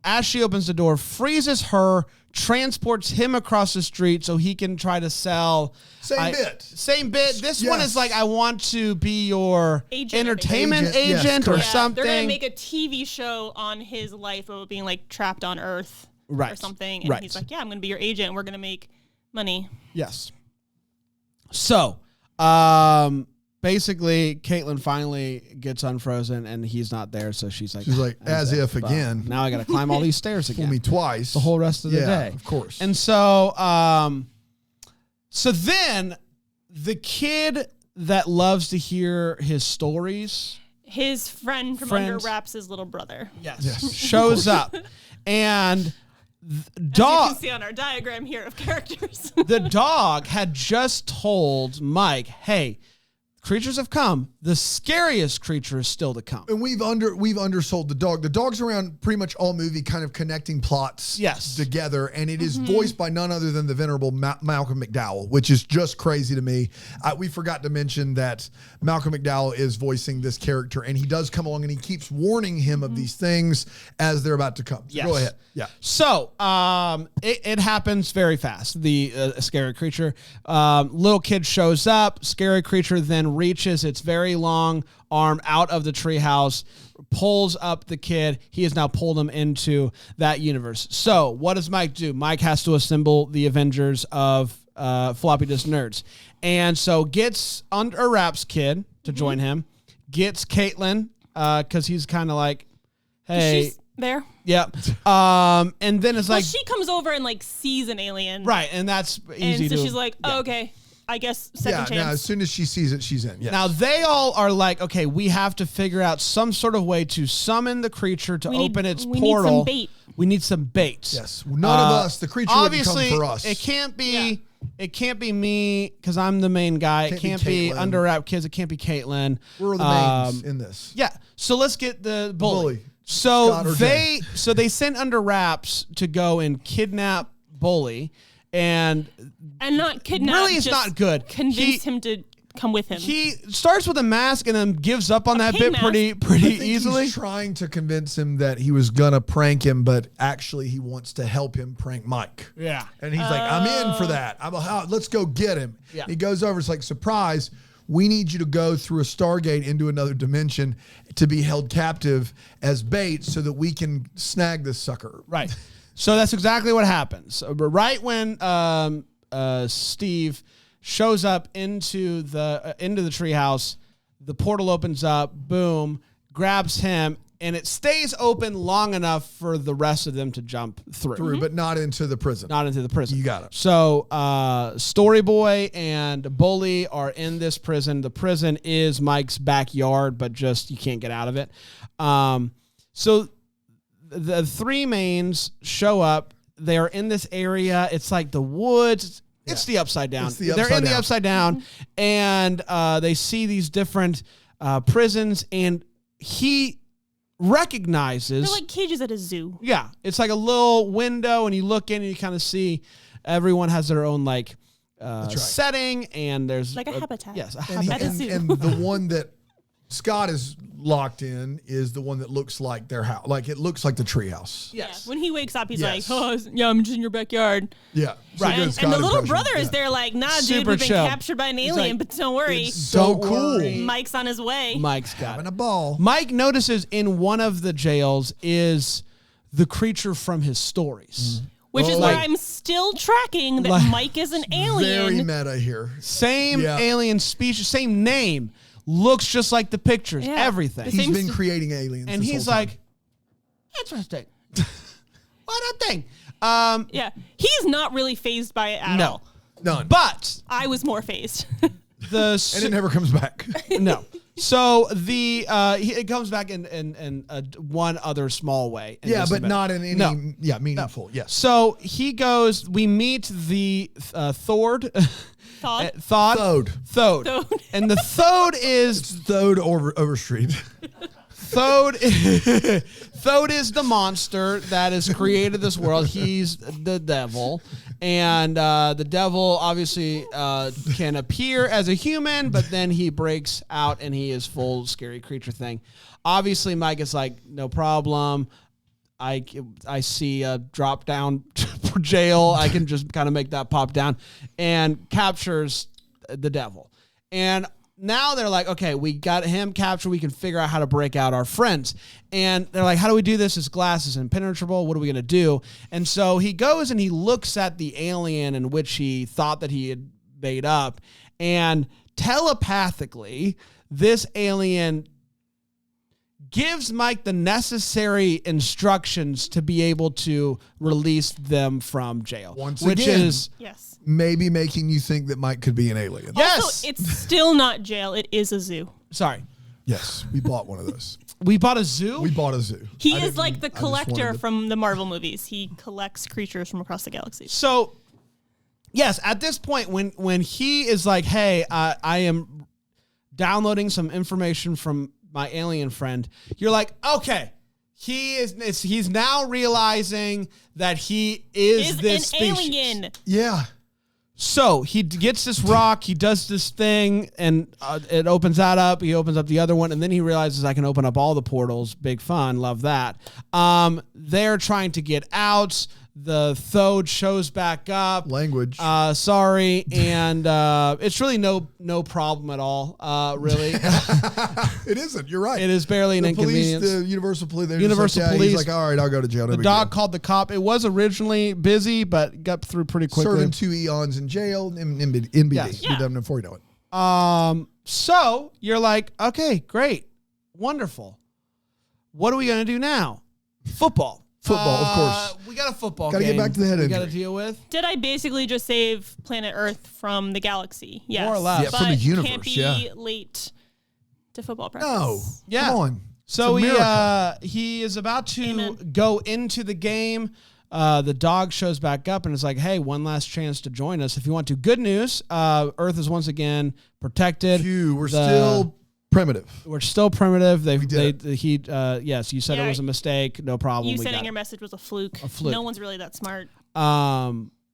as she opens the door, freezes her, transports him across the street so he can try to sell. Same bit. This one is like, I want to be your entertainment agent or something. They're going to make a TV show on his life of being like trapped on Earth or something. And he's like, yeah, I'm going to be your agent and we're going to make money. Yes. So, basically, Caitlin finally gets unfrozen, and he's not there. So she's like, as if again. Now I got to climb all these stairs again. Fool me twice. The whole rest of the day. Of course. And so, so then the kid that loves to hear his stories, his friend from under wraps, his little brother. Yes. Shows up, and. As you can see on our diagram here of characters. The dog had just told Mike, hey, creatures have come. The scariest creature is still to come. And we've undersold the dog. The dog's around pretty much all movie, kind of connecting plots together. And it is voiced by none other than the venerable Malcolm McDowell, which is just crazy to me. We forgot to mention that Malcolm McDowell is voicing this character, and he does come along and he keeps warning him of these things as they're about to come. So go ahead. Yeah. So it happens very fast. The scary creature, little kid shows up. Scary creature then reaches its very long arm out of the treehouse, pulls up the kid. He has now pulled him into that universe. So what does Mike do? Mike has to assemble the Avengers of floppy disk nerds, and so gets under wraps kid to join him. Gets Caitlin because he's kind of like, hey. She's there. Yep. And then it's like she comes over and like sees an alien. Right, and that's easy. And so she's like, oh, okay, I guess second chance. Now as soon as she sees it, she's in. Yes. Now they all are like, okay, we have to figure out some sort of way to summon the creature to open its portal. We need some bait. We need some baits. Yes. None of us. The creature obviously wouldn't come for us. It can't be. Yeah. It can't be me because I'm the main guy. It can't be under wrap kids. It can't be Caitlin. We're the mains in this. Yeah. So let's get the bully. So they send under wraps to go and kidnap Bully, and not kidnap. Really, it's not good. Convince him to come with him. He starts with a mask and then gives up on that bit pretty easily. He's trying to convince him that he was gonna prank him, but actually he wants to help him prank Mike. Yeah, and he's like, "I'm in for that. Let's go get him." Yeah. He goes over. It's like, surprise. We need you to go through a Stargate into another dimension to be held captive as bait so that we can snag this sucker. Right. So that's exactly what happens. But right when Steve shows up into the treehouse, the portal opens up, boom, grabs him, and it stays open long enough for the rest of them to jump through. But not into the prison. Not into the prison. You got it. So Story Boy and Bully are in this prison. The prison is Mike's backyard, but just you can't get out of it. So the three mains show up. They're in this area. It's like the woods. It's the Upside Down. They're in the Upside Down, and they see these different prisons, and he recognizes... They're like cages at a zoo. Yeah. It's like a little window, and you look in, and you kind of see everyone has their own, like, setting, and there's... Like a habitat. Yes, a habitat. At a zoo. And the one that Scott is locked in is the one that looks like their house. Like, it looks like the treehouse. Yes. Yeah. When he wakes up, he's like, "Oh, yeah, I'm just in your backyard." Yeah. Right. And the little brother is there like, "Nah, dude, Super we've been chill. captured by an alien, but don't worry. It's so cool. Mike's on his way." Mike's got Having it. a ball. Mike notices in one of the jails is the creature from his stories. Which is where I'm still tracking that Mike is an alien. Very meta here. Same alien species, same name. Looks just like the pictures, everything. He's been creating aliens. And he's like, interesting. What a thing. Yeah. He's not really phased by it at all. None. But I was more phased. and it never comes back. No. So it comes back in one other small way. Yeah, but not in any meaningful. Yes. So he goes. We meet the Thord. Thod? Thode. And the Thode is... It's Thode Overstreet. Thode is the monster that has created this world. He's the devil. And the devil obviously can appear as a human, but then he breaks out and he is full scary creature thing. Obviously, Mike is like, no problem. I see a drop down for jail. I can just kind of make that pop down, and captures the devil. And now they're like, okay, we got him captured. We can figure out how to break out our friends. And they're like, how do we do this? His glass is impenetrable. What are we going to do? And so he goes and he looks at the alien in which he thought that he had made up, and telepathically, this alien gives Mike the necessary instructions to be able to release them from jail. Which is maybe making you think that Mike could be an alien. Yes. Also, it's still not jail. It is a zoo. Sorry. Yes, we bought one of those. We bought a zoo? We bought a zoo. He is like the collector from the Marvel movies. He collects creatures from across the galaxy. So, yes, at this point, when he is like, hey, I am downloading some information from my alien friend, you're like, okay, he's now realizing that he is this an species. Alien. Yeah. So he gets this rock, he does this thing, and it opens that up. He opens up the other one, and then he realizes I can open up all the portals. Big fun, love that. They're trying to get out. The Thode shows back up. Language. Sorry, and it's really no problem at all. Really, it isn't. You're right. It is barely an inconvenience. The Universal Police. Universal Police. He's like, all right, I'll go to jail. The dog called the cop. It was originally busy, but got through pretty quickly. Serving 2 eons in jail. NBD. Yes. You're done before you know it. So you're like, okay, great, wonderful. What are we gonna do now? Football. Football, of course. We got a football Gotta game. get back to the head we injury. got to deal with. Did I basically just save planet Earth from the galaxy? Yes. More or less. Yeah, but from the universe, can't be yeah. late to football practice. No. Yeah. Come on. So It's a miracle. he is about to Amen. go into the game. The dog shows back up and is like, hey, one last chance to join us if you want to. Good news. Earth is once again protected. Phew, we're still primitive. We're still primitive. Yes, you said it was a mistake. No problem. You We saying got your it. message was a fluke. A fluke. No one's really that smart.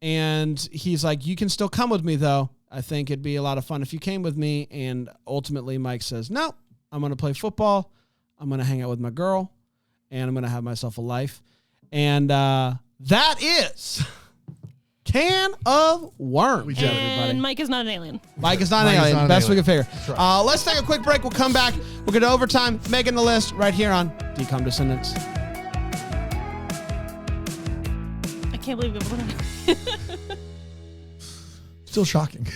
And he's like, you can still come with me, though. I think it'd be a lot of fun if you came with me. And ultimately, Mike says, no, I'm going to play football. I'm going to hang out with my girl. And I'm going to have myself a life. And that is Can of Worms, everybody. And Mike is not an alien. Mike is not an alien. Best we can figure. Right. Let's take a quick break. We'll come back. We'll get to overtime, making the list right here on Decom Descendants. I can't believe it. Still shocking.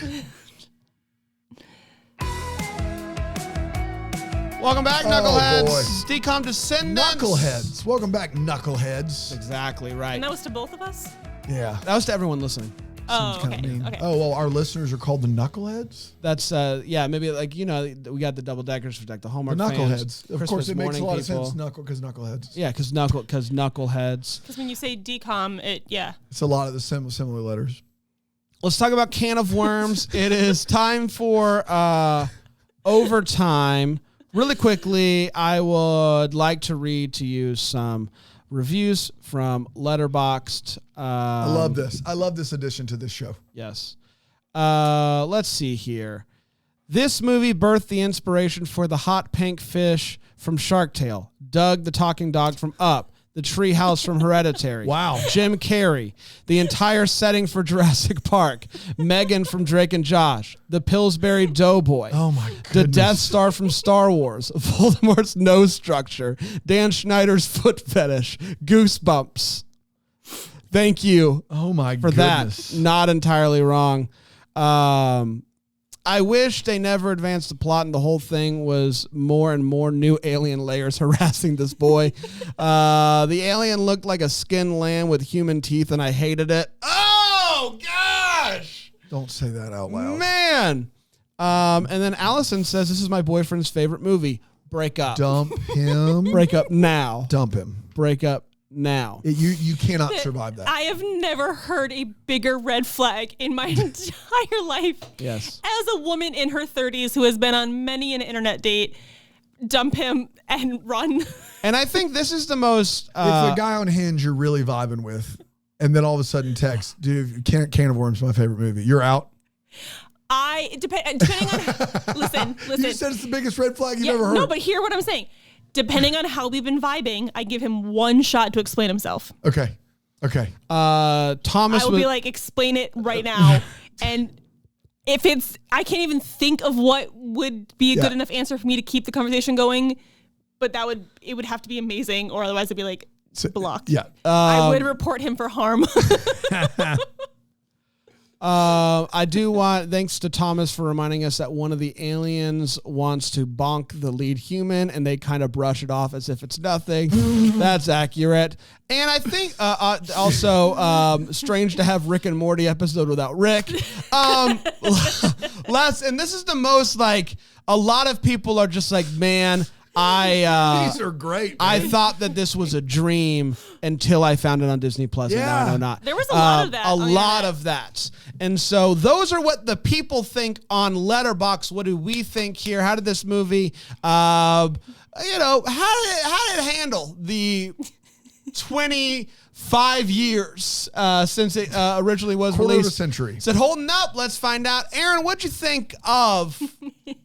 Welcome back, Knuckleheads. This is Decom Descendants. Knuckleheads. Welcome back, Knuckleheads. Exactly right. And that was to both of us? Yeah. That was to everyone listening. Oh, okay. Okay. Oh, well, our listeners are called the Knuckleheads? That's, maybe like, we got the double deckers for like the Hallmark the Knuckleheads. Fans, of course, it makes a lot of sense because Knuckleheads. Yeah, because Knuckleheads. Because when you say decom, it's a lot of the similar letters. Let's talk about Can of Worms. It is time for overtime. Really quickly, I would like to read to you some reviews from Letterboxd. I love this. I love this addition to this show. Yes. Let's see here. This movie birthed the inspiration for the hot pink fish from Shark Tale, Doug the talking dog from Up, the tree house from Hereditary. Wow. Jim Carrey, the entire setting for Jurassic Park, Megan from Drake and Josh, the Pillsbury Doughboy. Oh my goodness. The Death Star from Star Wars, Voldemort's nose structure, Dan Schneider's foot fetish, Goosebumps. Thank you. Oh my for goodness. that. Not entirely wrong. I wish they never advanced the plot and the whole thing was more and more new alien layers harassing this boy. The alien looked like a skinned lamb with human teeth, and I hated it. Oh, gosh! Don't say that out loud. Man! And then Allison says, this is my boyfriend's favorite movie. Break up. Dump him. Break up now. Dump him. Break up now. You cannot survive that. I have never heard a bigger red flag in my entire life. Yes. As a woman in her 30s who has been on many an internet date, dump him and run. And I think this is the most... if a guy on Hinge you're really vibing with, and then all of a sudden text, dude, Can of Worms is my favorite movie. You're out? Depending on... Listen. You said it's the biggest red flag you've ever heard. No, but hear what I'm saying. Depending on how we've been vibing, I give him one shot to explain himself. Okay. Thomas I will be like, explain it right now. And if I can't even think of what would be a good enough answer for me to keep the conversation going, but it would have to be amazing, or otherwise it'd be like blocked. Yeah. I would report him for harm. I do want, thanks to Thomas for reminding us that one of the aliens wants to bonk the lead human, and they kind of brush it off as if it's nothing. That's accurate. And I think also strange to have Rick and Morty episode without Rick. And this is the most like, a lot of people are just like, man, these are great. Man. I thought that this was a dream until I found it on Disney Plus. And now I know not. There was a lot of that. A lot of that. And so those are what the people think on Letterboxd. What do we think here? How did this movie, how did it handle the 25 years since it originally was released? Quarter of a century. Is it holding up? Let's find out. Aaron, what'd you think of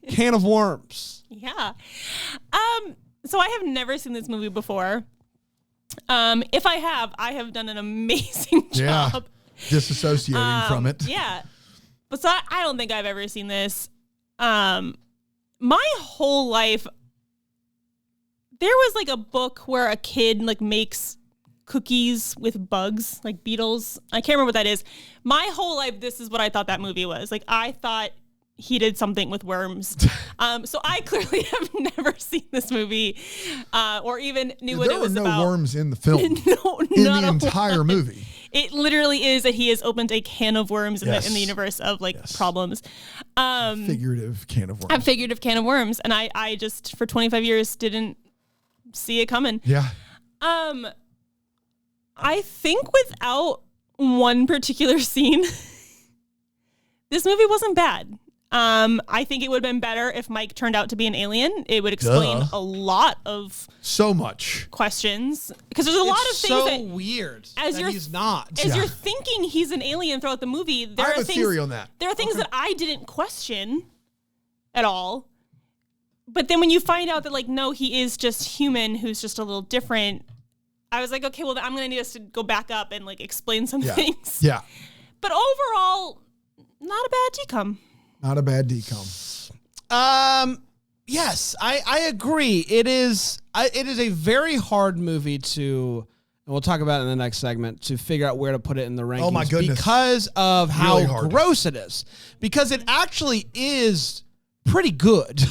Can of Worms? Yeah. So I have never seen this movie before. If I have done an amazing job. Disassociating from it. Yeah. But so I don't think I've ever seen this. My whole life, there was like a book where a kid like makes cookies with bugs, like beetles. I can't remember what that is. My whole life, this is what I thought that movie was. Like, I thought he did something with worms. So I clearly have never seen this movie or even knew what it was about. There were no worms in the film. In the entire movie. It literally is that he has opened a can of worms in the universe of problems. Figurative can of worms. A figurative can of worms. And I just, for 25 years, didn't see it coming. Yeah. I think without one particular scene, this movie wasn't bad. I think it would have been better if Mike turned out to be an alien. It would explain a lot of so much questions, because there's a lot of things so that weird as that he's not. As you're thinking he's an alien throughout the movie, there I are have a things, theory on that. There are things that I didn't question at all. But then when you find out that, like, no, he is just human who's just a little different, I was like, okay, well, I'm going to need us to go back up and, like, explain some things. Yeah. But overall, not a bad decom. Not a bad decom. Yes, I agree. It is a very hard movie to, and we'll talk about it in the next segment, to figure out where to put it in the rankings. Oh, my goodness. Because of Really how hard. gross it is. Because it actually is pretty good.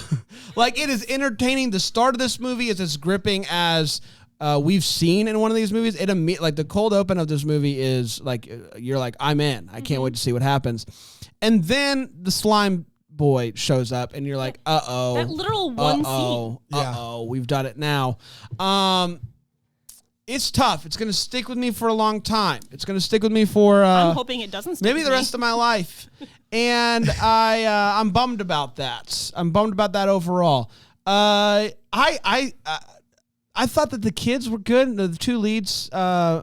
Like, it is entertaining. The start of this movie is as gripping as we've seen in one of these movies. Like, the cold open of this movie is like, you're like, I'm in. I can't wait to see what happens. And then the slime boy shows up and you're like, uh-oh. That literal one scene. Uh-oh, we've done it now. It's tough. It's going to stick with me for a long time. It's going to stick with me for I'm hoping it doesn't stick maybe with the me. rest of my life. And I'm bummed about that. I'm bummed about that overall. I thought that the kids were good. The two leads,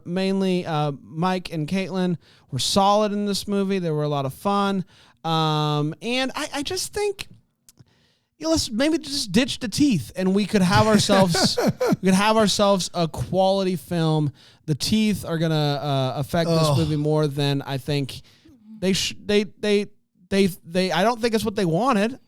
mainly Mike and Caitlin, were solid in this movie. They were a lot of fun. And I just think, let's maybe just ditch the teeth, and we could have ourselves a quality film. The teeth are gonna affect this movie more than I think they I don't think it's what they wanted.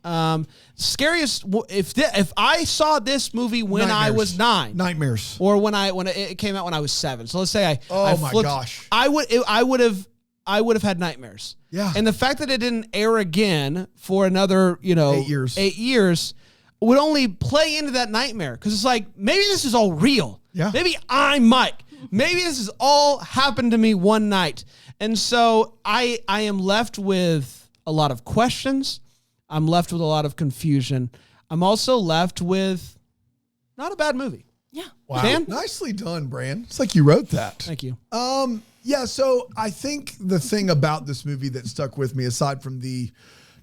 Scariest if I saw this movie when I was 9, Nightmares, or when it came out when I was 7. So let's say gosh, I would have had nightmares. Yeah. And the fact that it didn't air again for another 8 years would only play into that nightmare, because it's like, maybe this is all real. Yeah. Maybe I'm Mike. Maybe this has all happened to me one night. And so I am left with a lot of questions. I'm left with a lot of confusion. I'm also left with not a bad movie. Yeah. Wow. Dan? Nicely done, Bran. It's like you wrote that. Thank you. Yeah, so I think the thing about this movie that stuck with me, aside from the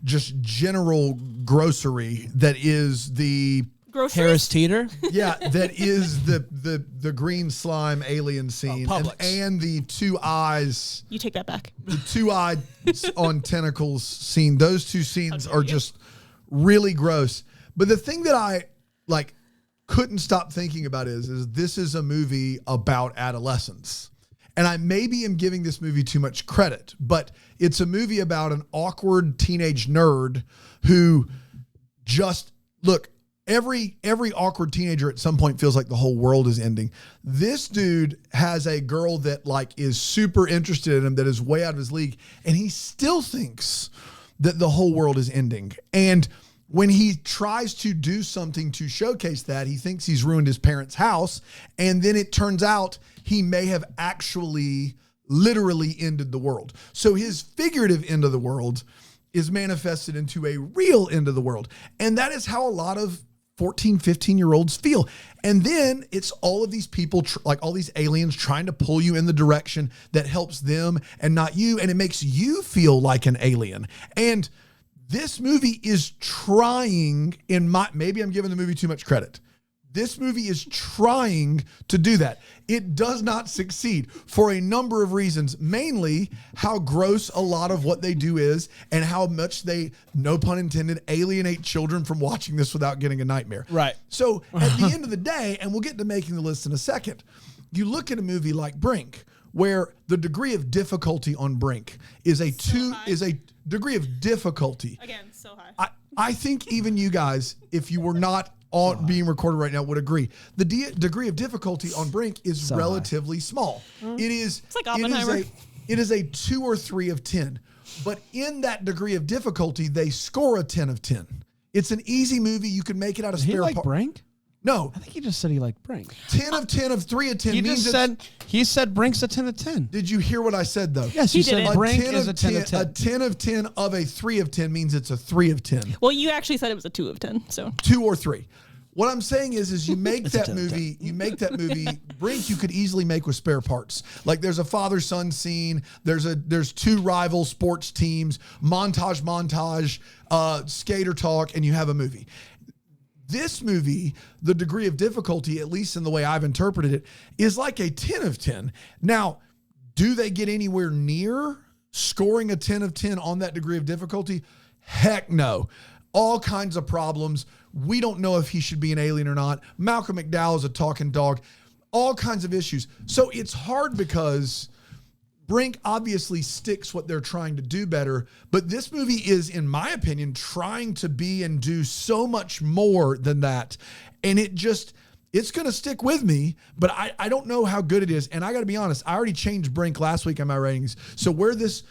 just general grocery that is the Groceries? Harris Teeter. yeah, that is the green slime alien scene, and the two eyes. You take that back. The two eyes on tentacles scene. Those two scenes are just really gross. But the thing that I couldn't stop thinking about is this is a movie about adolescence. And I maybe am giving this movie too much credit, but it's a movie about an awkward teenage nerd who just, look, every awkward teenager at some point feels like the whole world is ending. This dude has a girl that is super interested in him, that is way out of his league, and he still thinks that the whole world is ending. And when he tries to do something to showcase that, he thinks he's ruined his parents' house, and then it turns out he may have actually literally ended the world. So his figurative end of the world is manifested into a real end of the world. And that is how a lot of 14, 15-year-olds feel. And then it's all of these people, all these aliens trying to pull you in the direction that helps them and not you. And it makes you feel like an alien. And this movie is trying, maybe I'm giving the movie too much credit. This movie is trying to do that. It does not succeed for a number of reasons, mainly how gross a lot of what they do is, and how much they, no pun intended, alienate children from watching this without getting a nightmare. Right. So at the end of the day, and we'll get to making the list in a second, you look at a movie like Brink, where the degree of difficulty on Brink is a degree of difficulty. Again, so high. I think even you guys, if you were not on being recorded right now, would agree. The degree of difficulty on Brink is relatively small. It's like Oppenheimer. It is a 2 or 3 of 10. But in that degree of difficulty, they score a 10 of 10. It's an easy movie. You can make it out of spare parts. Brink? No. I think he just said he liked Brink. 10 of 10 of 3 of 10 he said Brink's a 10 of 10. Did you hear what I said, though? Yes, you said Brink is a 10 of 10. A 10 of 10 of a 3 of 10 means it's a 3 of 10. Well, you actually said it was a 2 of 10. So 2 or 3. What I'm saying is you make that movie, Brink, you could easily make with spare parts. Like there's a father-son scene, there's two rival sports teams, montage, skater talk, and you have a movie. This movie, the degree of difficulty, at least in the way I've interpreted it, is like a 10 of 10. Now, do they get anywhere near scoring a 10 of 10 on that degree of difficulty? Heck no. All kinds of problems. We don't know if he should be an alien or not. Malcolm McDowell is a talking dog. All kinds of issues. So it's hard because Brink obviously sticks what they're trying to do better, but this movie is, in my opinion, trying to be and do so much more than that. And it's going to stick with me, but I don't know how good it is. And I got to be honest, I already changed Brink last week on my ratings. So where this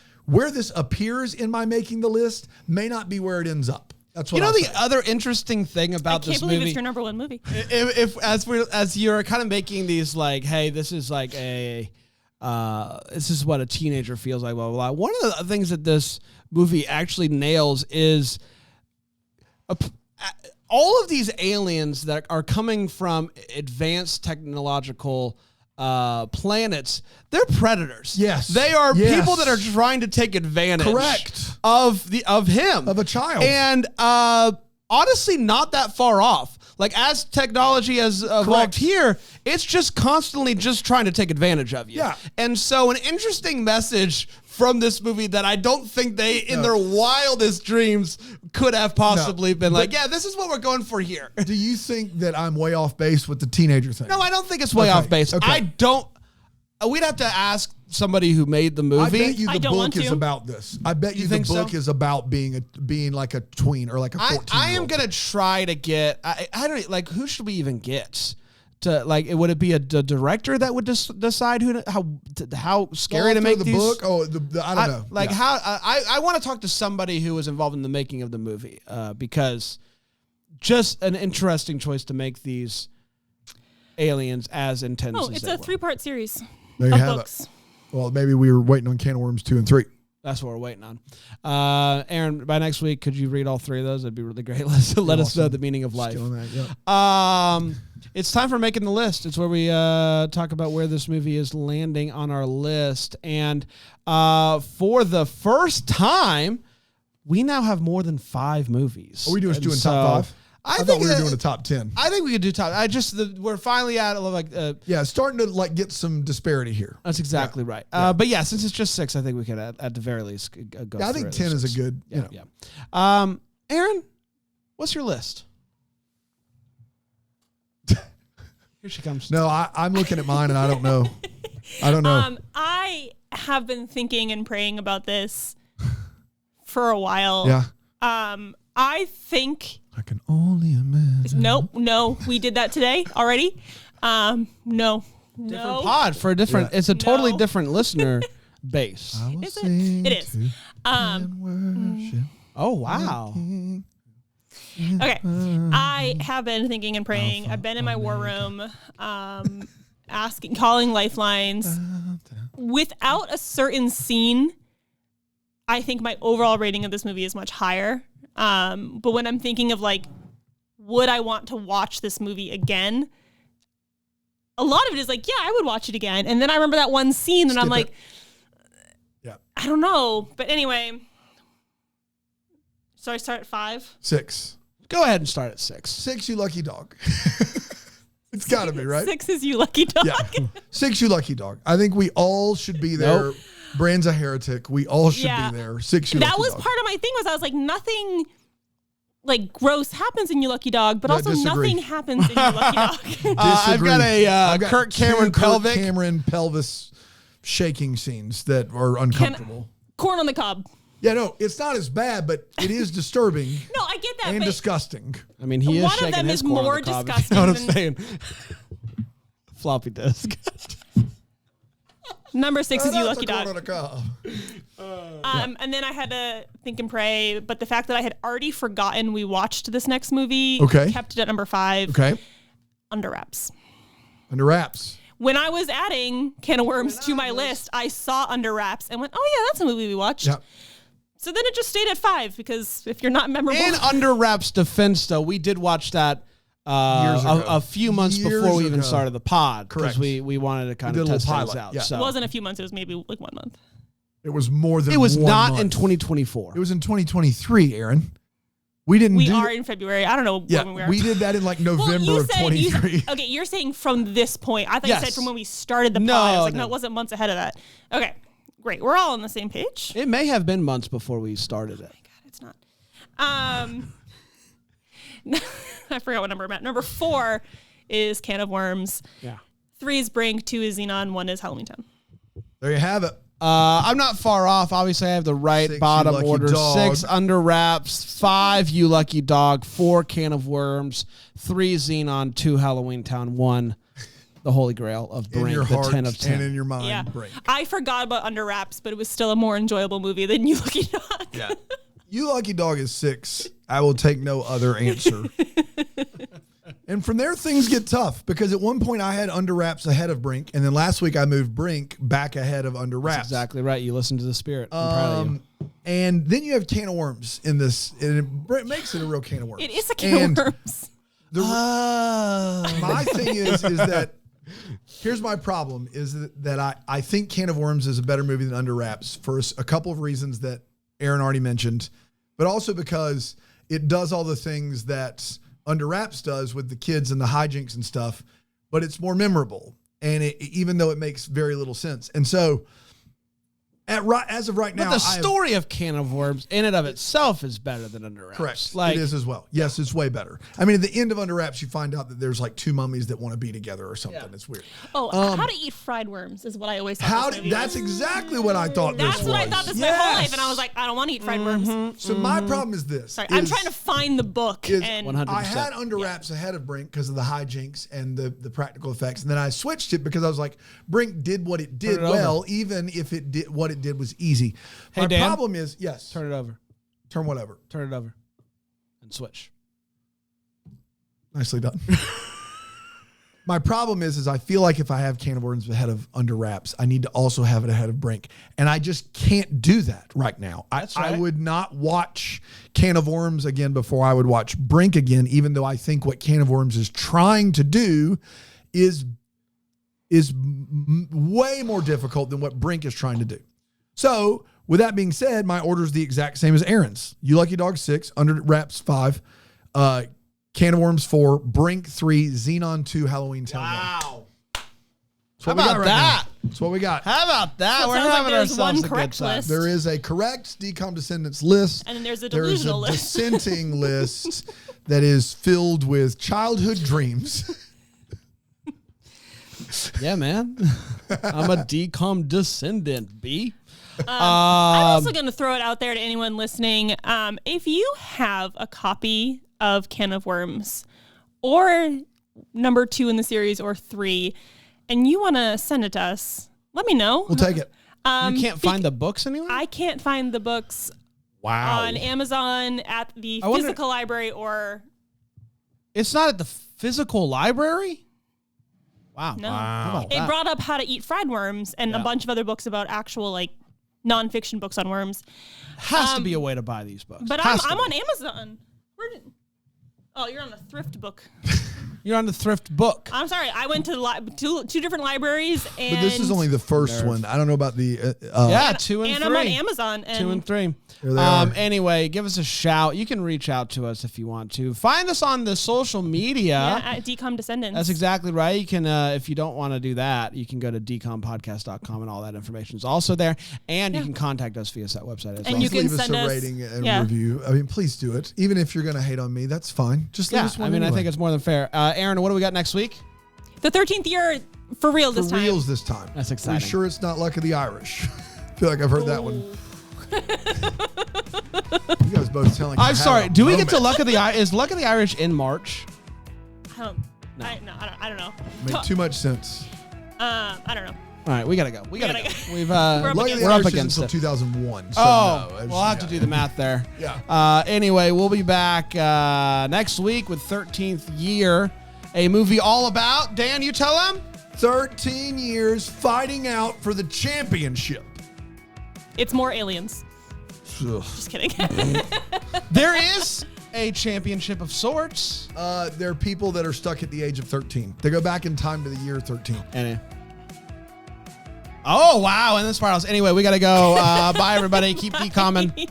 appears in my making the list may not be where it ends up. That's what the other interesting thing about this movie. I can't believe it's your number one movie. If as you're kind of making these like, hey, this is like this is what a teenager feels like, blah, blah, blah. One of the things that this movie actually nails is all of these aliens that are coming from advanced technological planets, they're predators. Yes. They are people that are trying to take advantage of him. Of a child. And honestly, not that far off. Like, as technology has evolved here, it's just constantly just trying to take advantage of you. Yeah. And so an interesting message from this movie that I don't think they, in their wildest dreams, could have possibly been like, yeah, this is what we're going for here. Do you think that I'm way off base with the teenager thing? No, I don't think it's way off base. Okay. I don't. We'd have to ask somebody who made the movie. I bet you the book is about this. I bet you the book is about being like a tween or like a 14-year-old. I am going to try to get, I don't, like, who should we even get? To, like, would it be a director that would decide how scary to make the these? Book? Oh, I don't know. Like, how I want to talk to somebody who was involved in the making of the movie because just an interesting choice to make these aliens as intense as it's they a were. 3-part series there you of have books. it. Well, maybe we were waiting on Can of Worms 2 and 3. That's what we're waiting on. Aaron, by next week, could you read all 3 of those? That'd be really great. Let us know the meaning of life. It's time for Making the List. It's where we talk about where this movie is landing on our list. And for the first time, we now have more than 5 movies. Are we doing top 5? I thought we were doing a top 10. I think we could do top. We're finally at like starting to like get some disparity here. That's exactly right. But yeah, since it's just 6, I think we could at the very least go. Yeah, I think 10 is a good. Yeah. Aaron, what's your list? Here she comes. No, I'm looking at mine and I don't know. I have been thinking and praying about this for a while. Yeah. I think. I can only imagine. No, we did that today already. No. Different pod for a different. Yeah. It's a totally different listener base. Is it? It is. Oh wow. Okay, I have been thinking and praying. I've been in my war room, calling lifelines. Without a certain scene, I think my overall rating of this movie is much higher. But when I'm thinking of like, would I want to watch this movie again? A lot of it is like, yeah, I would watch it again. And then I remember that one scene and I'm like, I don't know. But anyway, so I start at 5? 6. Go ahead and start at 6. 6, you lucky dog. It's got to be, right? 6 is you lucky dog. Yeah. 6, you lucky dog. I think we all should be there. Nope. Brand's a heretic. We all should be there. 6, you lucky dog. That was part of my thing I was like, nothing like gross happens in You Lucky Dog, but also nothing happens in You Lucky Dog. I've got a Kirk Cameron pelvis shaking scenes that are uncomfortable. Corn on the cob. Yeah, no, it's not as bad, but it is disturbing. No, I get that. And disgusting. I mean, he is shaking his corn on the cob. One of them is more disgusting. You know what I'm saying? Floppy disk. Number 6 is You Lucky Dog. And then I had to think and pray, but the fact that I had already forgotten we watched this next movie kept it at number 5. Okay. Under Wraps. Under Wraps. When I was adding Can of Worms to my list, I saw Under Wraps and went, oh yeah, that's a movie we watched. Yep. So then it just stayed at 5 because if you're not memorable. In Under Wraps' defense, though, we did watch that a few months before we even started the pod. Correct. Because we wanted to kind of test things out. Yeah. So. It wasn't a few months. It was maybe like 1 month. It was more than. It was 1 not month. in 2024. It was in 2023, Aaron. We are in February. I don't know when we are. We did that in like November of 23. Okay, you're saying from this point. I thought you said from when we started the pod. No, I was like, no, it wasn't months ahead of that. Okay, great. We're all on the same page. It may have been months before we started it. Oh my God, it's not. I forgot what number I'm at. Number 4 is Can of Worms. Yeah. 3 is Brink. 2 is Xenon. 1 is Halloween Town. There you have it. I'm not far off. Obviously, I have the right 6, bottom you lucky order. dog. 6 Under Wraps, 5 You Lucky Dog, 4 Can of Worms, 3 Xenon, 2 Halloween Town, 1 The Holy Grail of Brink, in your the heart 10 of 10. and in your mind, Yeah. Brink. I forgot about Under Wraps, but it was still a more enjoyable movie than You Lucky Dog. Yeah. You Lucky Dog is 6. I will take no other answer. And from there, things get tough because at one point I had Under Wraps ahead of Brink, and then last week I moved Brink back ahead of Under Wraps. That's exactly right. You listen to the spirit. I'm proud of you. And then you have Can of Worms in this, and it makes it a real can of worms. It is a Can of Worms. My thing is that here's my problem is that I think Can of Worms is a better movie than Under Wraps for a couple of reasons that Aaron already mentioned, but also because it does all the things that Under Wraps does with the kids and the hijinks and stuff, but it's more memorable. And even though it makes very little sense. And so as of right now, But the story of Can of Worms in and of itself is better than Under Wraps. Correct. Like, it is as well. Yes, it's way better. I mean, at the end of Under Wraps, you find out that there's like 2 mummies that want to be together or something. Yeah. It's weird. Oh, How to Eat Fried Worms is what I always thought. That's exactly what I thought this was. That's what I thought this my whole life, and I was like, I don't want to eat fried worms. So my problem is this. Sorry, I'm trying to find the book. And 100%. I had Under Wraps ahead of Brink because of the hijinks and the practical effects, and then I switched it because I was like, Brink did what it did well, even if what it did was easy. Hey, My Dan, problem is, yes. turn it over. Turn whatever. Turn it over. And switch. Nicely done. My problem is I feel like if I have Can of Worms ahead of Under Wraps, I need to also have it ahead of Brink. And I just can't do that right now. That's right. I would not watch Can of Worms again before I would watch Brink again, even though I think what Can of Worms is trying to do is way more difficult than what Brink is trying to do. So, with that being said, my order is the exact same as Aaron's. You Lucky Dog 6, Under Wraps 5, Can of Worms 4, Brink 3, Xenon 2, Halloween Town 1. Wow. How about that? That's what we got. How about that? So it We're sounds like having there's ourselves one a correct good time. list. There is a correct Decom Descendants list. And then there's a There is delusional a list. dissenting list that is filled with childhood dreams. Yeah, man. I'm a decom descendant, B. I'm also going to throw it out there to anyone listening. If you have a copy of Can of Worms or number 2 in the series or 3, and you want to send it to us, let me know. We'll take it. You can't find the books anywhere? I can't find the books on Amazon, at the physical library, or... It's not at the physical library? Wow. No. Wow. It brought up How to Eat Fried Worms and a bunch of other books about actual, like, nonfiction books on worms. Has to be a way to buy these books. But I'm on Amazon. You're on the thrift book. You're on the thrift book. I'm sorry. I went to two different libraries, and But this is only the first one. I don't know about the... 2 and 3. And I'm on Amazon. And 2 and 3. There they are. Anyway, give us a shout. You can reach out to us if you want to. Find us on the social media. at Decom Descendants. That's exactly right. You can, if you don't want to do that, you can go to decompodcast.com and all that information is also there. And you can contact us via that website as well. You can leave us send a us- rating and review. I mean, please do it. Even if you're going to hate on me, that's fine. Just leave us one I anyway. think it's more than fair. Aaron, what do we got next week? the 13th year for real this For time. reals this time. That's Are exciting. you sure it's not Luck of the Irish? I feel like I've heard that one. You guys both sound like I'm sorry. Do we get to Luck of the Irish? Is Luck of the Irish in March? I don't know. Made too much sense. I don't know. All right, we gotta go. We gotta go. We've up Luck of the we're up Irish against until it. 2001. So Oh, no, we'll have to do the math there. Yeah. Anyway, we'll be back next week with 13th Year, a movie all about, Dan, you tell them? 13 years fighting out for the championship. It's more aliens. Ugh. Just kidding. There is a championship of sorts. They're people that are stuck at the age of 13. They go back in time to the year 13. Oh, wow. And the spirals. Anyway, we got to go. Bye, everybody. Keep decomming.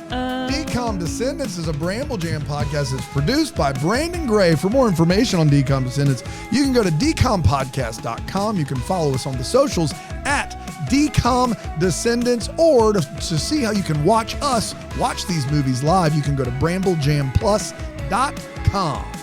Decom Descendants is a Bramble Jam podcast that's produced by Brandon Gray. For more information on Decom Descendants, you can go to decompodcast.com. You can follow us on the socials at Decom Descendants, or to see how you can watch these movies live, you can go to BrambleJamPlus.com.